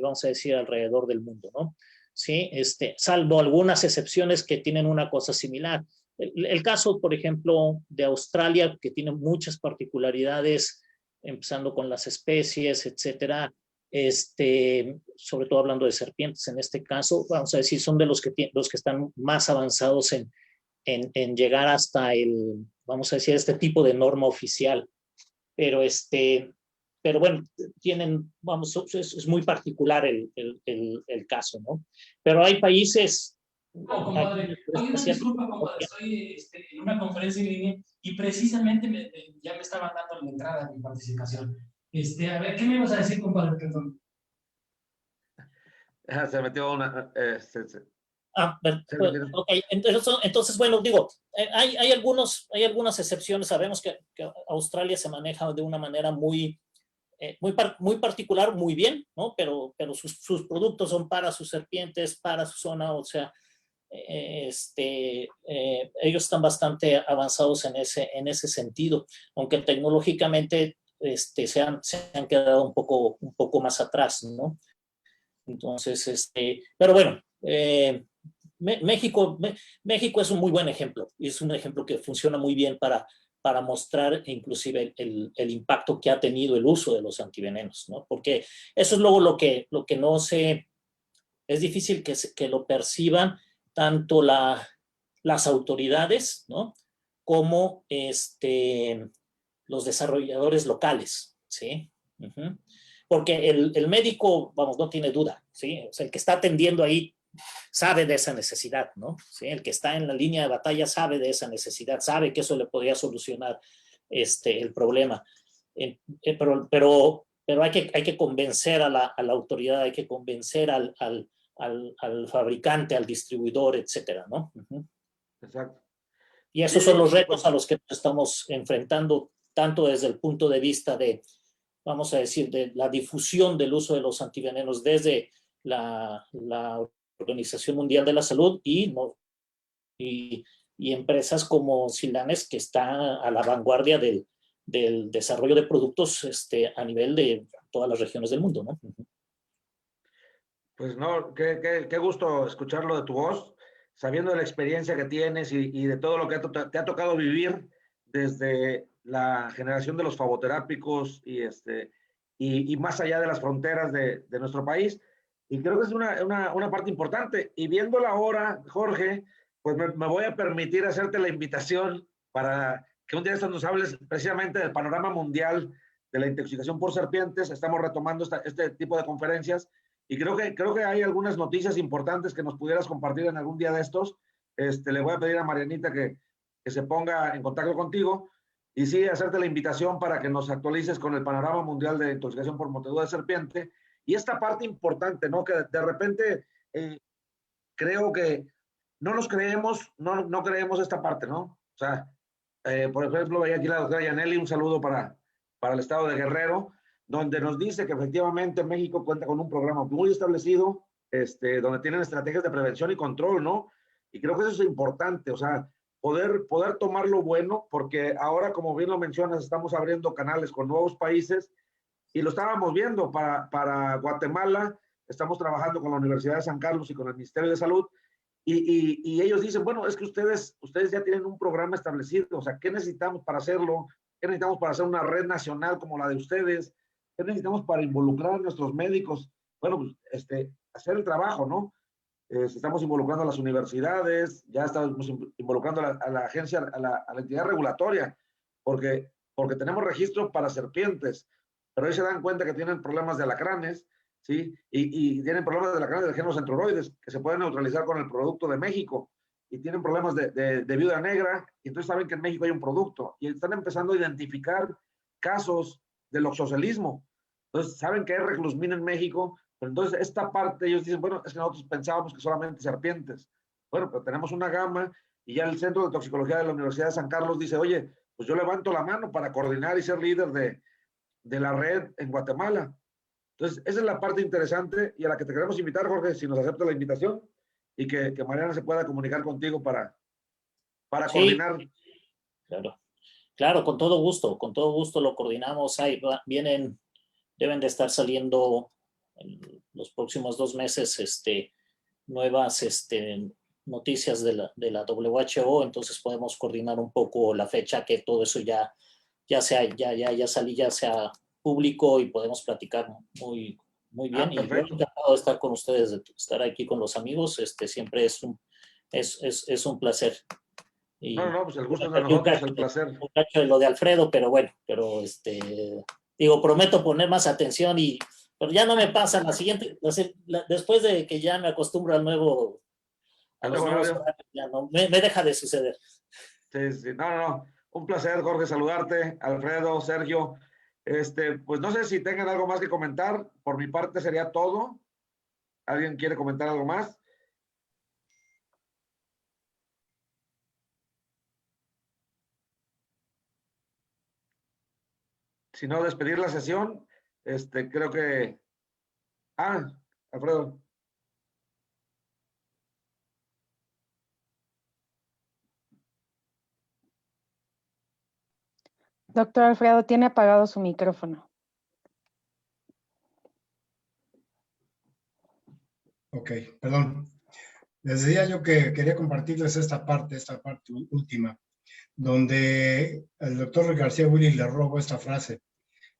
vamos a decir, alrededor del mundo, ¿no? Sí, salvo algunas excepciones que tienen una cosa similar. El caso, por ejemplo, de Australia, que tiene muchas particularidades, empezando con las especies, etcétera, sobre todo hablando de serpientes en este caso, vamos a decir, son de los que están más avanzados en llegar hasta vamos a decir, este tipo de norma oficial. Pero bueno, es muy particular el caso, ¿no? Pero hay países... No, compadre. Oye, una disculpa, compadre. Estoy en una conferencia en línea y precisamente ya me estaban dando la entrada a mi participación. A ver, ¿qué me ibas a decir, compadre? Perdón. Se metió una... Ok, entonces, bueno, digo, hay algunas excepciones. Sabemos que Australia se maneja de una manera muy particular, muy bien, ¿no? Pero sus productos son para sus serpientes, para su zona, o sea, ellos están bastante avanzados en ese sentido, aunque tecnológicamente se han quedado un poco más atrás, ¿no? Entonces, pero bueno, México es un muy buen ejemplo y es un ejemplo que funciona muy bien para para mostrar inclusive el impacto que ha tenido el uso de los antivenenos, ¿no? Porque eso es luego lo que no se... Es difícil que lo perciban tanto las autoridades, ¿no? Como los desarrolladores locales, ¿sí? Porque el médico, vamos, no tiene duda, ¿sí? O sea, el que está atendiendo ahí sabe de esa necesidad, ¿no? ¿Sí? El que está en la línea de batalla sabe de esa necesidad, sabe que eso le podría solucionar el problema. Pero hay que convencer a la autoridad, hay que convencer al fabricante, al distribuidor, etcétera, ¿no? Exacto. Y esos son los retos a los que nos estamos enfrentando, tanto desde el punto de vista de, vamos a decir, de la difusión del uso de los antivenenos desde la Organización Mundial de la Salud y empresas como Silanes, que está a la vanguardia del desarrollo de productos a nivel de todas las regiones del mundo, ¿no? Pues no, qué gusto escucharlo de tu voz, sabiendo de la experiencia que tienes y de todo lo que te ha tocado vivir desde la generación de los fagoterápicos y más allá de las fronteras de nuestro país. Y creo que es una parte importante. Y viendo la hora, Jorge, pues me voy a permitir hacerte la invitación para que un día nos hables precisamente del panorama mundial de la intoxicación por serpientes. Estamos retomando este tipo de conferencias y creo que hay algunas noticias importantes que nos pudieras compartir en algún día de estos. Le voy a pedir a Marianita que se ponga en contacto contigo y sí, hacerte la invitación para que nos actualices con el panorama mundial de intoxicación por mordedura de serpiente. Y esta parte importante, ¿no? Que de repente creo que no nos creemos, no creemos esta parte, ¿no? O sea, por ejemplo, veía aquí la doctora Yaneli, un saludo para el estado de Guerrero, donde nos dice que efectivamente México cuenta con un programa muy establecido, donde tienen estrategias de prevención y control, ¿no? Y creo que eso es importante, o sea, poder tomar lo bueno, porque ahora, como bien lo mencionas, estamos abriendo canales con nuevos países. Y lo estábamos viendo para Guatemala, estamos trabajando con la Universidad de San Carlos y con el Ministerio de Salud, y ellos dicen, bueno, es que ustedes ya tienen un programa establecido, o sea, ¿qué necesitamos para hacerlo? ¿Qué necesitamos para hacer una red nacional como la de ustedes? ¿Qué necesitamos para involucrar a nuestros médicos? Bueno, pues, hacer el trabajo, ¿no? Estamos involucrando a las universidades, ya estamos involucrando a la agencia, a la entidad regulatoria, porque tenemos registro para serpientes, pero ahí se dan cuenta que tienen problemas de alacranes, ¿sí? Y tienen problemas de alacranes de género centroroides, que se pueden neutralizar con el producto de México, y tienen problemas de viuda negra, y entonces saben que en México hay un producto, y están empezando a identificar casos del oxocelismo. Entonces saben que hay reclusmina en México, pero entonces esta parte ellos dicen, bueno, es que nosotros pensábamos que solamente serpientes. Bueno, pero tenemos una gama, y ya el Centro de Toxicología de la Universidad de San Carlos dice, oye, pues yo levanto la mano para coordinar y ser líder de la red en Guatemala. Entonces, esa es la parte interesante y a la que te queremos invitar, Jorge, si nos acepta la invitación y que Mariana se pueda comunicar contigo para sí, coordinar. Claro, con todo gusto lo coordinamos. Deben de estar saliendo en los próximos 2 meses nuevas noticias de la WHO, entonces podemos coordinar un poco la fecha, que todo eso ya sea público y podemos platicar muy bien. Y yo encantado de estar con ustedes, de estar aquí con los amigos, siempre es un placer. Y, no, pues el gusto es de nosotros, el placer. Un cacho de lo de Alfredo, pero bueno, digo, prometo poner más atención pero ya no me pasa después de que ya me acostumbro a los nuevos horarios, ya no, me deja de suceder. Sí, no. Un placer, Jorge, saludarte, Alfredo, Sergio. Pues no sé si tengan algo más que comentar. Por mi parte sería todo. ¿Alguien quiere comentar algo más? Si no, despedir la sesión. Creo que... Alfredo. Doctor Alfredo, tiene apagado su micrófono. Ok, perdón. Les decía yo que quería compartirles esta parte última. donde el doctor García Willis le robó esta frase.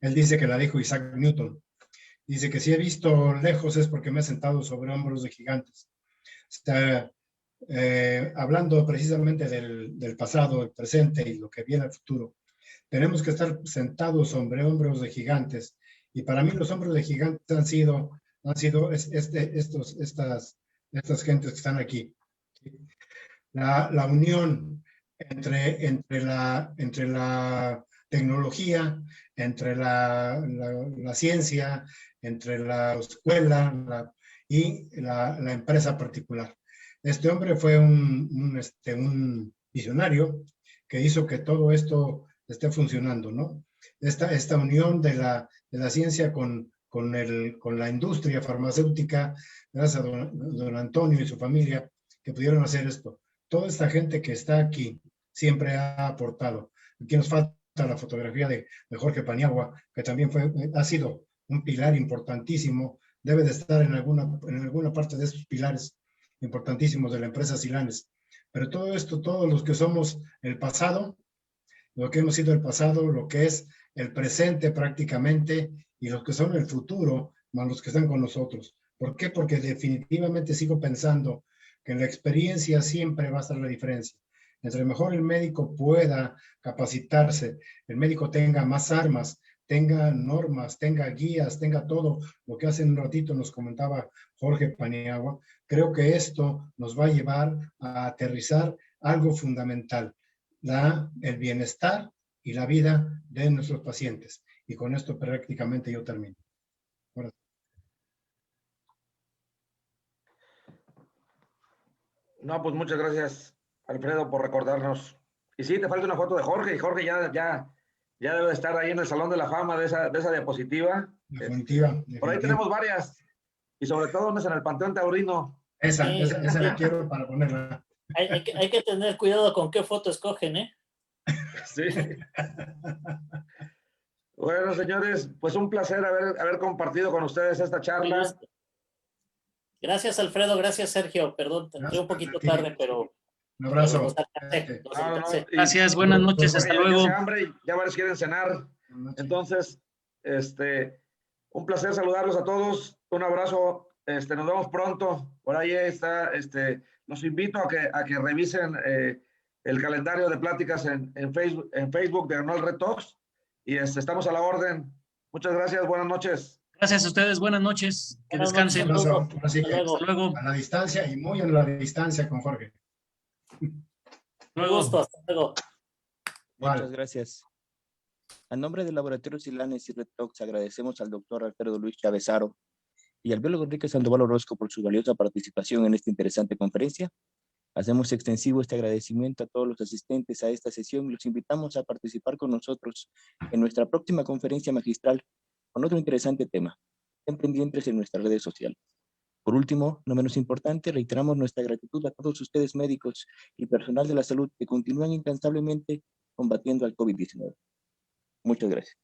Él dice que la dijo Isaac Newton. Dice que si he visto lejos es porque me he sentado sobre hombros de gigantes. Está hablando precisamente del pasado, el presente y lo que viene al futuro. Tenemos que estar sentados sobre hombros de gigantes. Y para mí los hombros de gigantes han sido estas gentes que están aquí. La unión entre la tecnología, entre la ciencia, entre la escuela y la empresa particular. Este hombre fue un visionario que hizo que todo esto esté funcionando, ¿no? Esta unión de la ciencia con la industria farmacéutica, gracias a don Antonio y su familia, que pudieron hacer esto. Toda esta gente que está aquí siempre ha aportado. Aquí nos falta la fotografía de Jorge Paniagua, que también ha sido un pilar importantísimo, debe de estar en alguna parte de estos pilares importantísimos de la empresa Silanes. Pero todo esto, todos los que somos el pasado, lo que hemos sido el pasado, lo que es el presente prácticamente, y los que son el futuro, más los que están con nosotros. ¿Por qué? Porque definitivamente sigo pensando que en la experiencia siempre va a estar la diferencia. Entre mejor el médico pueda capacitarse, el médico tenga más armas, tenga normas, tenga guías, tenga todo lo que hace un ratito nos comentaba Jorge Paniagua, creo que esto nos va a llevar a aterrizar algo fundamental, el bienestar y la vida de nuestros pacientes. Y con esto prácticamente yo termino. Ahora. No, pues muchas gracias, Alfredo, por recordarnos. Y sí, te falta una foto de Jorge, y Jorge ya debe de estar ahí en el Salón de la Fama de esa diapositiva. Definitiva. Por ahí tenemos varias, y sobre todo en el Panteón Taurino. Esa la quiero para ponerla. Hay que tener cuidado con qué foto escogen, ¿eh? Sí. Bueno, señores, pues un placer haber compartido con ustedes esta charla. Gracias, Alfredo. Gracias, Sergio. Perdón, entré un poquito tarde, pero... Un abrazo. Gracias, buenas noches, hasta luego. Ya varios quieren cenar. Entonces, un placer saludarlos a todos. Un abrazo. Nos vemos pronto. Por ahí está, los invito a que revisen el calendario de pláticas en Facebook de Arnold Red Talks. Y estamos a la orden. Muchas gracias, buenas noches. Gracias a ustedes, buenas noches. Que descansen. Hasta luego. A la distancia y muy a la distancia con Jorge. Luego. Gusto, hasta luego. Muchas gracias. A nombre del Laboratorio Silanes y Red Talks agradecemos al doctor Alfredo Luis Chavezaro y al biólogo Enrique Sandoval Orozco por su valiosa participación en esta interesante conferencia. Hacemos extensivo este agradecimiento a todos los asistentes a esta sesión y los invitamos a participar con nosotros en nuestra próxima conferencia magistral con otro interesante tema. Estén pendientes en nuestras redes sociales. Por último, no menos importante, reiteramos nuestra gratitud a todos ustedes médicos y personal de la salud que continúan incansablemente combatiendo al COVID-19. Muchas gracias.